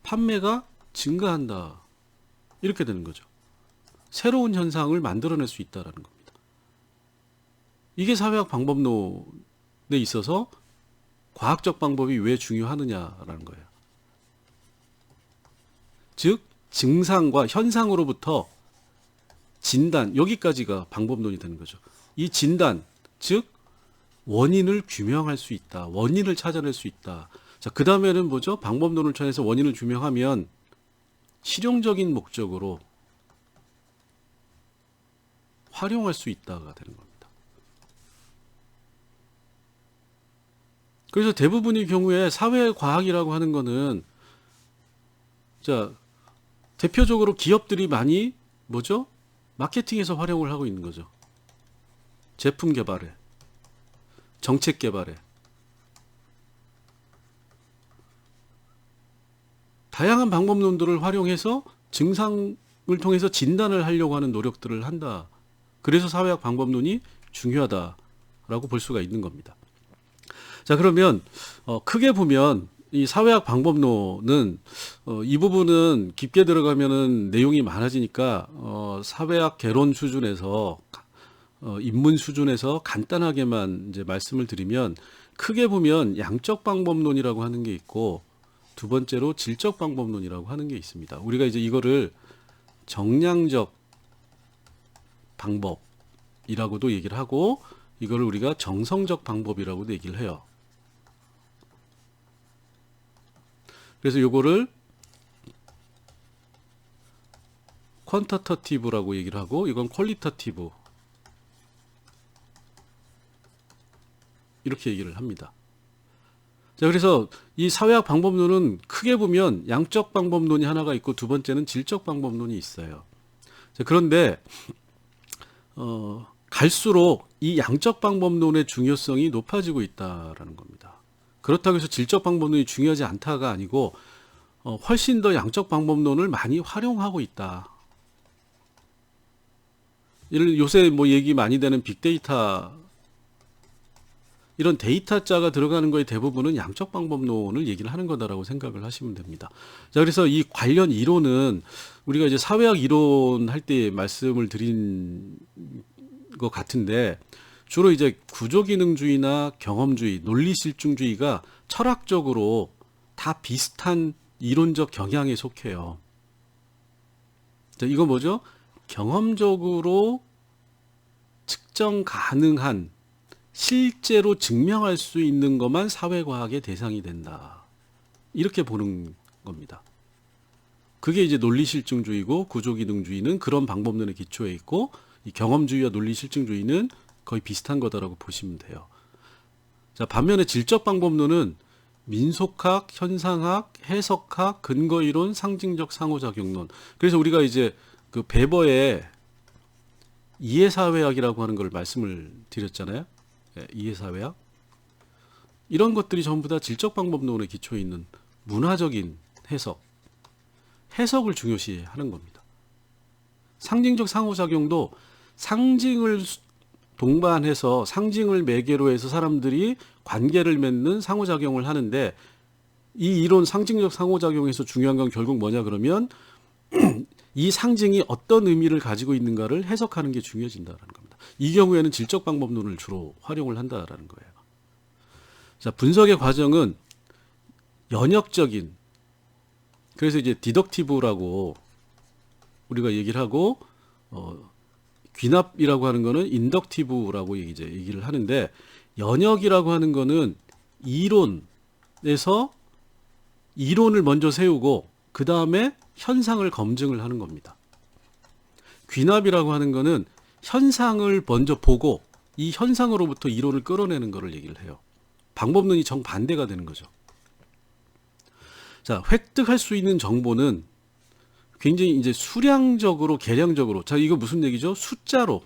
판매가 증가한다. 이렇게 되는 거죠. 새로운 현상을 만들어낼 수 있다는 겁니다. 이게 사회학 방법론에 있어서 과학적 방법이 왜 중요하느냐라는 거예요. 즉 증상과 현상으로부터 진단, 여기까지가 방법론이 되는 거죠. 이 진단, 즉 원인을 규명할 수 있다. 원인을 찾아낼 수 있다. 자, 그 다음에는 뭐죠? 방법론을 통해서 원인을 규명하면 실용적인 목적으로 활용할 수 있다가 되는 겁니다. 그래서 대부분의 경우에 사회과학이라고 하는 거는 자, 대표적으로 기업들이 많이 뭐죠? 마케팅에서 활용을 하고 있는 거죠. 제품 개발에, 정책 개발에. 다양한 방법론들을 활용해서 증상을 통해서 진단을 하려고 하는 노력들을 한다. 그래서 사회학 방법론이 중요하다라고 볼 수가 있는 겁니다. 자, 그러면 크게 보면 이 사회학 방법론은 이 부분은 깊게 들어가면은 내용이 많아지니까 사회학 개론 수준에서 입문 수준에서 간단하게만 이제 말씀을 드리면 크게 보면 양적 방법론이라고 하는 게 있고 두 번째로 질적 방법론이라고 하는 게 있습니다. 우리가 이제 이거를 정량적 방법이라고도 얘기를 하고 이거를 우리가 정성적 방법이라고도 얘기를 해요. 그래서 요거를 퀀터터티브라고 얘기를 하고 이건 퀄리터티브 이렇게 얘기를 합니다. 자, 그래서 이 사회학 방법론은 크게 보면 양적 방법론이 하나가 있고 두 번째는 질적 방법론이 있어요. 자, 그런데 갈수록 이 양적 방법론의 중요성이 높아지고 있다라는 겁니다. 그렇다고 해서 질적 방법론이 중요하지 않다가 아니고 훨씬 더 양적 방법론을 많이 활용하고 있다. 요새 뭐 얘기 많이 되는 빅데이터 이런 데이터자가 들어가는 거의 대부분은 양적 방법론을 얘기를 하는 거다라고 생각을 하시면 됩니다. 자, 그래서 이 관련 이론은 우리가 이제 사회학 이론 할 때 말씀을 드린 것 같은데 주로 이제 구조기능주의나 경험주의, 논리실증주의가 철학적으로 다 비슷한 이론적 경향에 속해요. 자, 이거 뭐죠? 경험적으로 측정 가능한, 실제로 증명할 수 있는 것만 사회과학의 대상이 된다. 이렇게 보는 겁니다. 그게 이제 논리실증주의고 구조기능주의는 그런 방법론의 기초에 있고, 이 경험주의와 논리실증주의는 거의 비슷한 거다라고 보시면 돼요. 자, 반면에 질적방법론은 민속학, 현상학, 해석학, 근거이론, 상징적 상호작용론. 그래서 우리가 이제 그 베버의 이해사회학이라고 하는 걸 말씀을 드렸잖아요. 예, 이해사회학. 이런 것들이 전부 다 질적방법론의 기초에 있는 문화적인 해석을 중요시 하는 겁니다. 상징적 상호작용도 상징을 동반해서, 상징을 매개로 해서 사람들이 관계를 맺는 상호작용을 하는데, 이 이론 상징적 상호작용에서 중요한 건 결국 뭐냐 그러면 이 상징이 어떤 의미를 가지고 있는가를 해석하는 게 중요해진다는 겁니다. 이 경우에는 질적방법론을 주로 활용을 한다라는 거예요. 자, 분석의 과정은 연역적인, 그래서 이제 디덕티브라고 우리가 얘기를 하고, 귀납이라고 하는 거는 인덕티브라고 이제 얘기를 하는데, 연역이라고 하는 거는 이론에서 이론을 먼저 세우고 그 다음에 현상을 검증을 하는 겁니다. 귀납이라고 하는 거는 현상을 먼저 보고 이 현상으로부터 이론을 끌어내는 거를 얘기를 해요. 방법론이 정반대가 되는 거죠. 자, 획득할 수 있는 정보는 굉장히 이제 수량적으로, 계량적으로, 자, 이거 무슨 얘기죠? 숫자로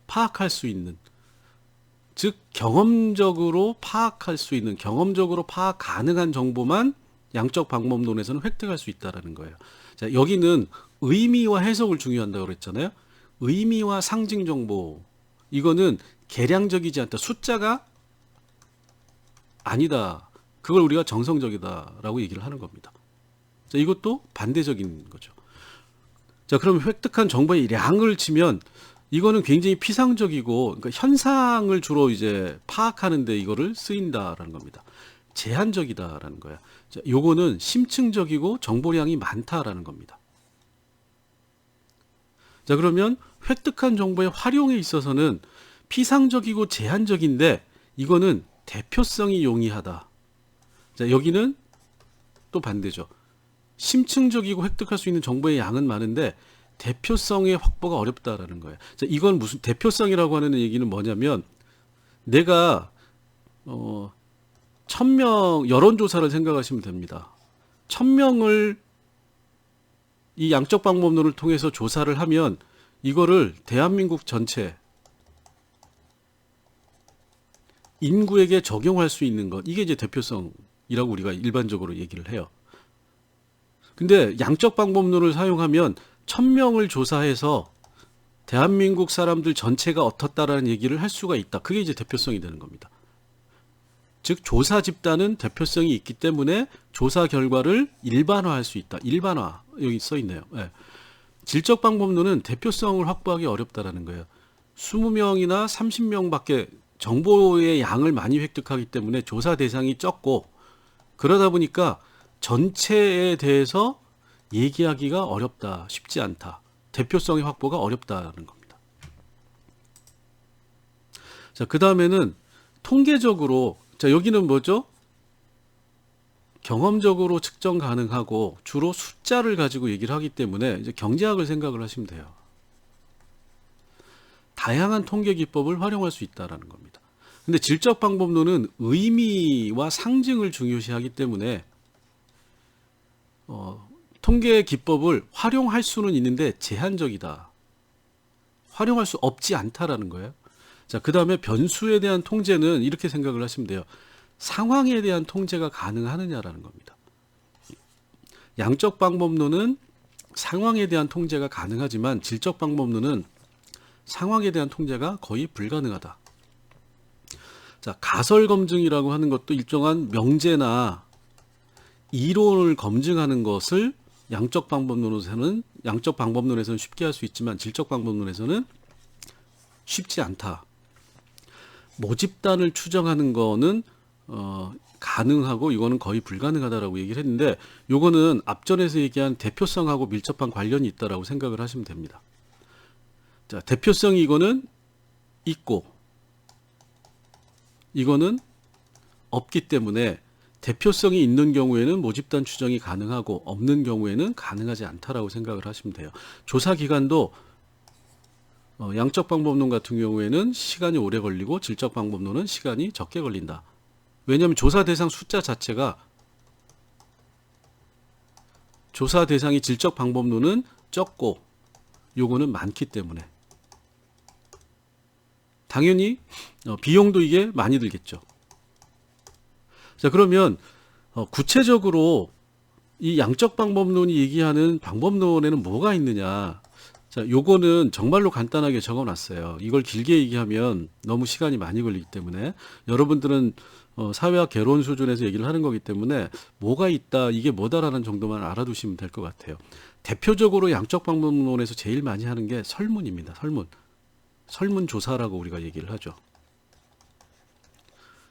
파악할 수 있는, 즉 경험적으로 파악할 수 있는, 경험적으로 파악 가능한 정보만 양적 방법론에서는 획득할 수 있다라는 거예요. 자, 여기는 의미와 해석을 중요한다고 그랬잖아요. 의미와 상징 정보, 이거는 계량적이지 않다, 숫자가 아니다, 그걸 우리가 정성적이다라고 얘기를 하는 겁니다. 자, 이것도 반대적인 거죠. 자, 그럼 획득한 정보의 양을 치면 이거는 굉장히 피상적이고, 그러니까 현상을 주로 이제 파악하는데 이거를 쓰인다라는 겁니다. 제한적이다라는 거야. 자, 요거는 심층적이고 정보량이 많다라는 겁니다. 자, 그러면 획득한 정보의 활용에 있어서는 피상적이고 제한적인데 이거는 대표성이 용이하다. 자, 여기는 또 반대죠. 심층적이고 획득할 수 있는 정보의 양은 많은데 대표성의 확보가 어렵다라는 거예요. 자, 이건 무슨 대표성이라고 하는 얘기는 뭐냐면, 내가 1000명 여론조사를 생각하시면 됩니다. 1000명을 이 양적 방법론을 통해서 조사를 하면 이거를 대한민국 전체 인구에게 적용할 수 있는 것, 이게 이제 대표성이라고 우리가 일반적으로 얘기를 해요. 근데 양적 방법론을 사용하면 1000명을 조사해서 대한민국 사람들 전체가 어떻다라는 얘기를 할 수가 있다. 그게 이제 대표성이 되는 겁니다. 즉 조사 집단은 대표성이 있기 때문에 조사 결과를 일반화할 수 있다. 일반화, 여기 써 있네요. 네. 질적 방법론은 대표성을 확보하기 어렵다라는 거예요. 20명이나 30명밖에 정보의 양을 많이 획득하기 때문에 조사 대상이 적고, 그러다 보니까 전체에 대해서 얘기하기가 어렵다, 쉽지 않다, 대표성의 확보가 어렵다는 겁니다. 자, 그 다음에는 통계적으로, 자, 여기는 뭐죠? 경험적으로 측정 가능하고 주로 숫자를 가지고 얘기를 하기 때문에 이제 경제학을 생각을 하시면 돼요. 다양한 통계 기법을 활용할 수 있다라는 겁니다. 근데 질적 방법론은 의미와 상징을 중요시하기 때문에 통계 기법을 활용할 수는 있는데 제한적이다. 활용할 수 없지 않다라는 거예요. 자, 그 다음에 변수에 대한 통제는 이렇게 생각을 하시면 돼요. 상황에 대한 통제가 가능하느냐라는 겁니다. 양적 방법론은 상황에 대한 통제가 가능하지만 질적 방법론은 상황에 대한 통제가 거의 불가능하다. 자, 가설 검증이라고 하는 것도 일정한 명제나 이론을 검증하는 것을 양적 방법론에서는 쉽게 할 수 있지만 질적 방법론에서는 쉽지 않다. 모집단을 추정하는 거는 가능하고 이거는 거의 불가능하다라고 얘기를 했는데, 요거는 앞전에서 얘기한 대표성하고 밀접한 관련이 있다라고 생각을 하시면 됩니다. 자, 대표성이 이거는 있고 이거는 없기 때문에 대표성이 있는 경우에는 모집단 추정이 가능하고 없는 경우에는 가능하지 않다라고 생각을 하시면 돼요. 조사 기간도 양적 방법론 같은 경우에는 시간이 오래 걸리고 질적 방법론은 시간이 적게 걸린다. 왜냐하면 조사 대상 숫자 자체가, 조사 대상이 질적 방법론은 적고 요거는 많기 때문에 당연히 비용도 이게 많이 들겠죠. 자, 그러면 구체적으로 이 양적 방법론이 얘기하는 방법론에는 뭐가 있느냐. 자, 요거는 정말로 간단하게 적어놨어요. 이걸 길게 얘기하면 너무 시간이 많이 걸리기 때문에 여러분들은 사회학 개론 수준에서 얘기를 하는 거기 때문에 뭐가 있다, 이게 뭐다라는 정도만 알아두시면 될 것 같아요. 대표적으로 양적 방법론에서 제일 많이 하는 게 설문입니다. 설문조사라고 우리가 얘기를 하죠.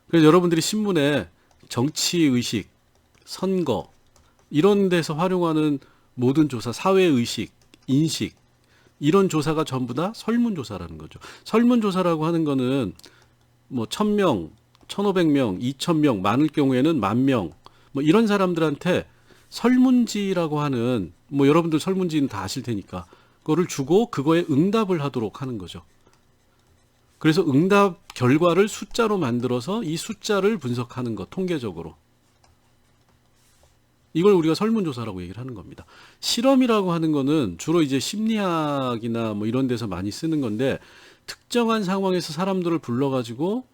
그래서 여러분들이 신문에 정치의식, 선거 이런 데서 활용하는 모든 조사, 사회의식, 인식 이런 조사가 전부 다 설문조사라는 거죠. 설문조사라고 하는 거는 뭐 1000명, 1500명, 2000명, 많을 경우에는 10,000명 뭐 이런 사람들한테 설문지라고 하는, 뭐 여러분들 설문지는 다 아실 테니까 그거를 주고 그거에 응답을 하도록 하는 거죠. 그래서 응답 결과를 숫자로 만들어서 이 숫자를 분석하는 것, 통계적으로. 이걸 우리가 설문조사라고 얘기를 하는 겁니다. 실험이라고 하는 거는 주로 이제 심리학이나 뭐 이런 데서 많이 쓰는 건데, 특정한 상황에서 사람들을 불러가지고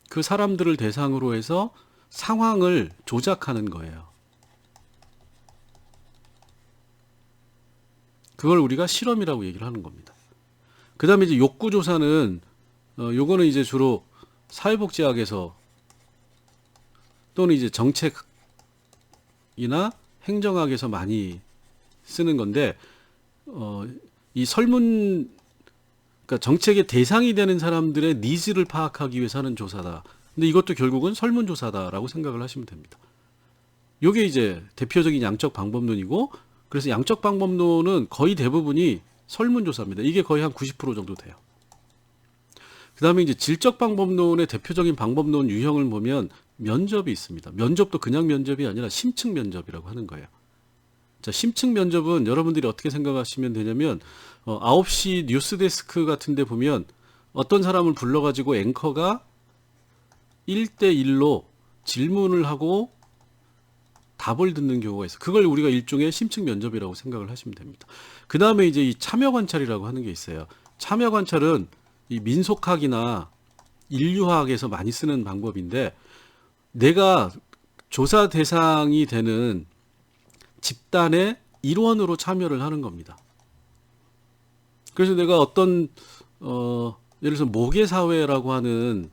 그 사람들을 대상으로 해서 상황을 조작하는 거예요. 그걸 우리가 실험이라고 얘기를 하는 겁니다. 그 다음에 이제 욕구조사는 요거는 이제 주로 사회복지학에서 또는 이제 정책이나 행정학에서 많이 쓰는 건데, 이 설문, 그러니까 정책의 대상이 되는 사람들의 니즈를 파악하기 위해서 하는 조사다. 근데 이것도 결국은 설문조사다라고 생각을 하시면 됩니다. 요게 이제 대표적인 양적 방법론이고, 그래서 양적 방법론은 거의 대부분이 설문조사입니다. 이게 거의 한 90% 정도 돼요. 그 다음에 이제 질적 방법론의 대표적인 방법론 유형을 보면 면접이 있습니다. 면접도 그냥 면접이 아니라 심층 면접이라고 하는 거예요. 자, 심층 면접은 여러분들이 어떻게 생각하시면 되냐면, 9시 뉴스데스크 같은 데 보면 어떤 사람을 불러가지고 앵커가 1대1로 질문을 하고 답을 듣는 경우가 있어요. 그걸 우리가 일종의 심층 면접이라고 생각을 하시면 됩니다. 그 다음에 이제 이 참여 관찰이라고 하는 게 있어요. 참여 관찰은 이 민속학이나 인류학에서 많이 쓰는 방법인데, 내가 조사 대상이 되는 집단의 일원으로 참여를 하는 겁니다. 그래서 내가 어떤 예를 들어서 모계사회라고 하는,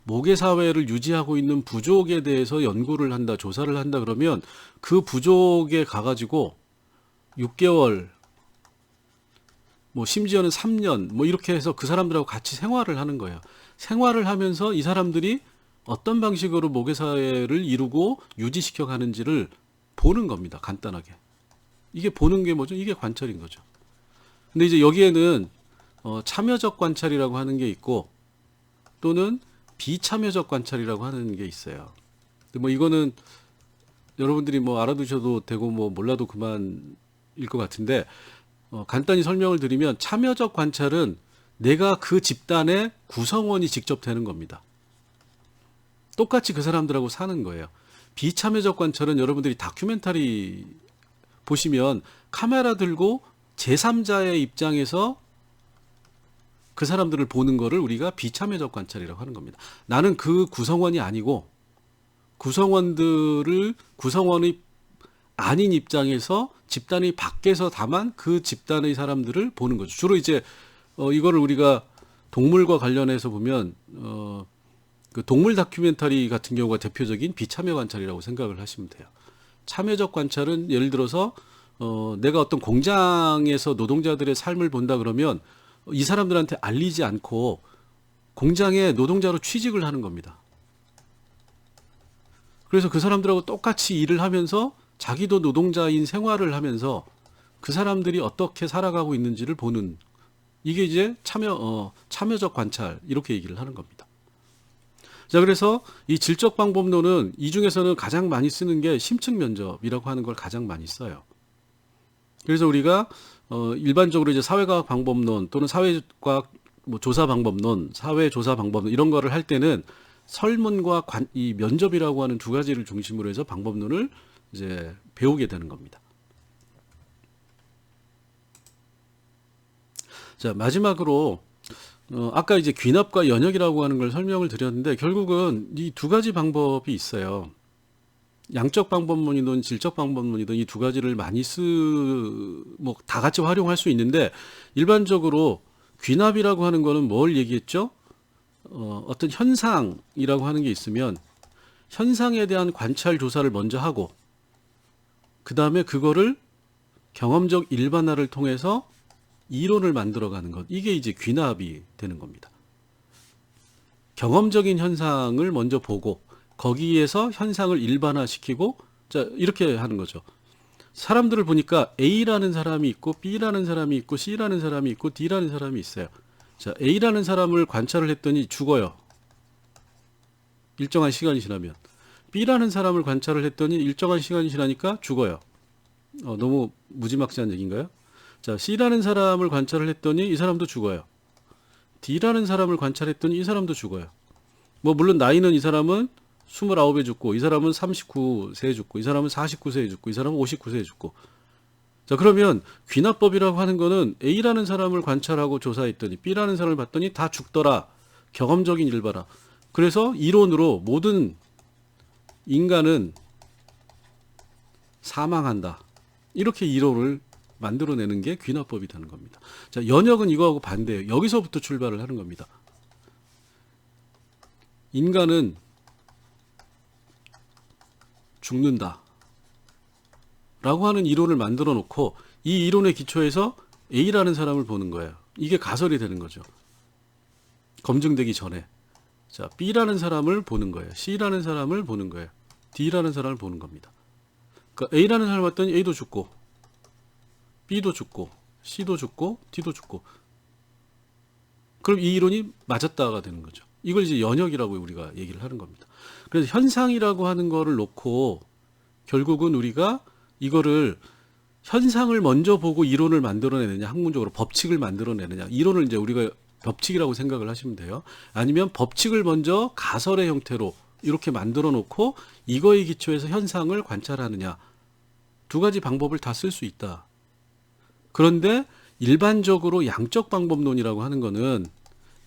모계사회를 유지하고 있는 부족에 대해서 연구를 한다, 조사를 한다 그러면 그 부족에 가가지고 6개월, 뭐 심지어는 3년 뭐 이렇게 해서 그 사람들하고 같이 생활을 하는 거예요. 생활을 하면서 이 사람들이 어떤 방식으로 모계사회를 이루고 유지시켜 가는지를 보는 겁니다. 간단하게. 이게 보는 게 뭐죠? 이게 관찰인 거죠. 근데 이제 여기에는 참여적 관찰이라고 하는 게 있고, 또는 비참여적 관찰이라고 하는 게 있어요. 근데 뭐 이거는 여러분들이 뭐 알아두셔도 되고 뭐 몰라도 그만일 것 같은데, 간단히 설명을 드리면 참여적 관찰은 내가 그 집단의 구성원이 직접 되는 겁니다. 똑같이 그 사람들하고 사는 거예요. 비참여적 관찰은 여러분들이 다큐멘터리 보시면 카메라 들고 제3자의 입장에서 그 사람들을 보는 거를 우리가 비참여적 관찰이라고 하는 겁니다. 나는 그 구성원이 아니고 구성원이 아닌 입장에서 집단의 밖에서 다만 그 집단의 사람들을 보는 거죠. 주로 이제 이거를 우리가 동물과 관련해서 보면 그 동물 다큐멘터리 같은 경우가 대표적인 비참여 관찰이라고 생각을 하시면 돼요. 참여적 관찰은 예를 들어서 내가 어떤 공장에서 노동자들의 삶을 본다 그러면 이 사람들한테 알리지 않고 공장에 노동자로 취직을 하는 겁니다. 그래서 그 사람들하고 똑같이 일을 하면서 자기도 노동자인 생활을 하면서 그 사람들이 어떻게 살아가고 있는지를 보는, 이게 이제 참여적 관찰, 이렇게 얘기를 하는 겁니다. 자, 그래서 이 질적 방법론은 이 중에서는 가장 많이 쓰는 게 심층 면접이라고 하는 걸 가장 많이 써요. 그래서 우리가 일반적으로 이제 사회과학 방법론 또는 사회과학 조사 방법론, 사회 조사 방법론 이런 거를 할 때는 설문과 이 면접이라고 하는 두 가지를 중심으로 해서 방법론을 이제 배우게 되는 겁니다. 자, 마지막으로 아까 이제 귀납과 연역이라고 하는 걸 설명을 드렸는데 결국은 이 두 가지 방법이 있어요. 양적 방법론이든 질적 방법론이든 이 두 가지를 많이 뭐 다 같이 활용할 수 있는데 일반적으로 귀납이라고 하는 거는 뭘 얘기했죠? 어떤 현상이라고 하는 게 있으면 현상에 대한 관찰 조사를 먼저 하고 그 다음에 그거를 경험적 일반화를 통해서 이론을 만들어가는 것, 이게 이제 귀납이 되는 겁니다. 경험적인 현상을 먼저 보고 거기에서 현상을 일반화시키고, 자, 이렇게 하는 거죠. 사람들을 보니까 A라는 사람이 있고 B라는 사람이 있고 C라는 사람이 있고 D라는 사람이 있어요. 자, A라는 사람을 관찰을 했더니 죽어요. 일정한 시간이 지나면. B라는 사람을 관찰을 했더니 일정한 시간이 지나니까 죽어요. 너무 무지막지한 얘기인가요? 자, C라는 사람을 관찰을 했더니 이 사람도 죽어요. D라는 사람을 관찰했더니 이 사람도 죽어요. 뭐 물론 나이는 이 사람은 29에 죽고 이 사람은 39세에 죽고 이 사람은 49세에 죽고 이 사람은 59세에 죽고. 자, 그러면 귀납법이라고 하는 거는 A라는 사람을 관찰하고 조사했더니 B라는 사람을 봤더니 다 죽더라. 경험적인 일반화. 그래서 이론으로 모든 인간은 사망한다. 이렇게 이론을 만들어내는 게 귀납법이 되는 겁니다. 자, 연역은 이거하고 반대예요. 여기서부터 출발을 하는 겁니다. 인간은 죽는다 라고 하는 이론을 만들어 놓고 이 이론의 기초에서 A라는 사람을 보는 거예요. 이게 가설이 되는 거죠. 검증되기 전에. 자, B라는 사람을 보는 거예요. C라는 사람을 보는 거예요. D라는 사람을 보는 겁니다. 그러니까 A라는 사람을 봤더니 A도 죽고 B도 죽고 C도 죽고 D도 죽고. 그럼 이 이론이 맞았다가 되는 거죠. 이걸 이제 연역이라고 우리가 얘기를 하는 겁니다. 그래서 현상이라고 하는 거를 놓고 결국은 우리가 이거를 현상을 먼저 보고 이론을 만들어내느냐, 학문적으로 법칙을 만들어내느냐, 이론을 이제 우리가 법칙이라고 생각을 하시면 돼요. 아니면 법칙을 먼저 가설의 형태로 이렇게 만들어 놓고 이거에 기초해서 현상을 관찰하느냐, 두 가지 방법을 다 쓸 수 있다. 그런데 일반적으로 양적 방법론이라고 하는 거는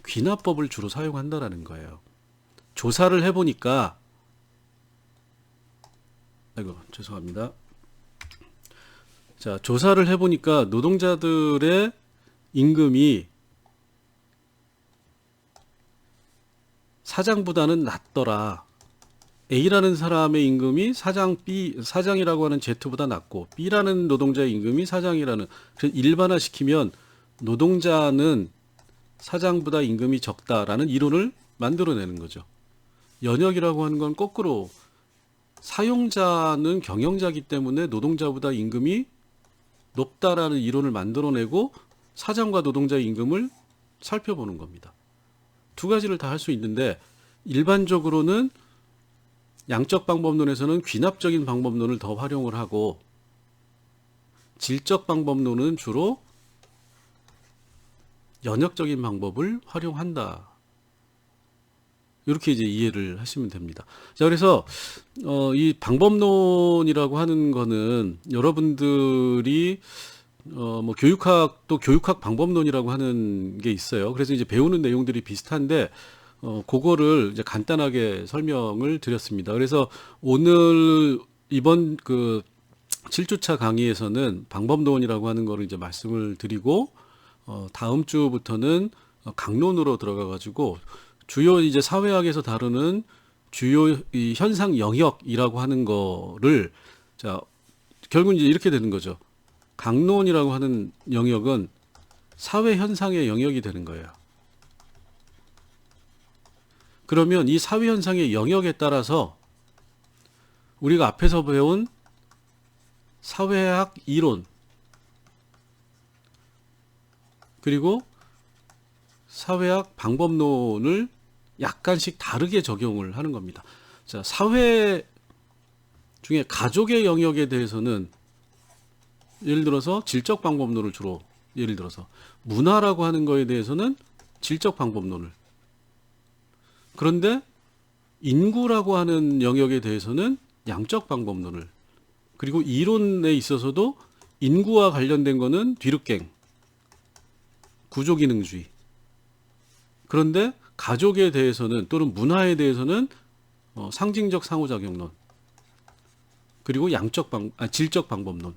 귀납법을 주로 사용한다라는 거예요. 조사를 해보니까, 아이고, 죄송합니다. 자, 조사를 해보니까 노동자들의 임금이 사장보다는 낮더라. A라는 사람의 임금이 사장이라고 하는 Z보다 낮고 B라는 노동자의 임금이 사장이라는, 그래서 일반화시키면 노동자는 사장보다 임금이 적다라는 이론을 만들어내는 거죠. 연역이라고 하는 건 거꾸로 사용자는 경영자이기 때문에 노동자보다 임금이 높다라는 이론을 만들어내고 사장과 노동자의 임금을 살펴보는 겁니다. 두 가지를 다 할 수 있는데 일반적으로는 양적 방법론에서는 귀납적인 방법론을 더 활용을 하고 질적 방법론은 주로 연역적인 방법을 활용한다. 이렇게 이제 이해를 하시면 됩니다. 자, 그래서 이 방법론이라고 하는 거는 여러분들이 뭐 교육학도 교육학 방법론이라고 하는 게 있어요. 그래서 이제 배우는 내용들이 비슷한데 그거를 이제 간단하게 설명을 드렸습니다. 그래서 오늘 이번 그 7주차 강의에서는 방법론이라고 하는 거를 이제 말씀을 드리고 다음 주부터는 강론으로 들어가 가지고 주요 이제 사회학에서 다루는 주요 이 현상 영역이라고 하는 거를, 자, 결국 이제 이렇게 되는 거죠. 강론이라고 하는 영역은 사회 현상의 영역이 되는 거예요. 그러면 이 사회 현상의 영역에 따라서 우리가 앞에서 배운 사회학 이론 그리고 사회학 방법론을 약간씩 다르게 적용을 하는 겁니다. 자, 사회 중에 가족의 영역에 대해서는 예를 들어서 질적 방법론을 주로 예를 들어서 문화라고 하는 거에 대해서는 질적 방법론을 그런데 인구라고 하는 영역에 대해서는 양적 방법론을 그리고 이론에 있어서도 인구와 관련된 거는 뒤늦갱 구조기능주의 그런데 가족에 대해서는 또는 문화에 대해서는 상징적 상호작용론 그리고 질적 방법론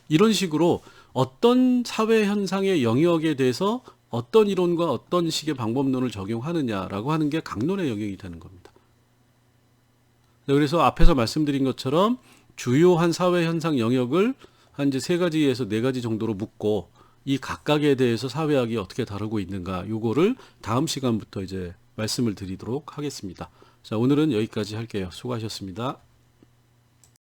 이런 식으로 어떤 사회 현상의 영역에 대해서 어떤 이론과 어떤 식의 방법론을 적용하느냐라고 하는 게 강론의 영역이 되는 겁니다. 그래서 앞에서 말씀드린 것처럼 주요한 사회 현상 영역을 한 이제 3가지에서 4가지 정도로 묶고 이 각각에 대해서 사회학이 어떻게 다루고 있는가 요거를 다음 시간부터 이제 말씀을 드리도록 하겠습니다. 자, 오늘은 여기까지 할게요. 수고하셨습니다.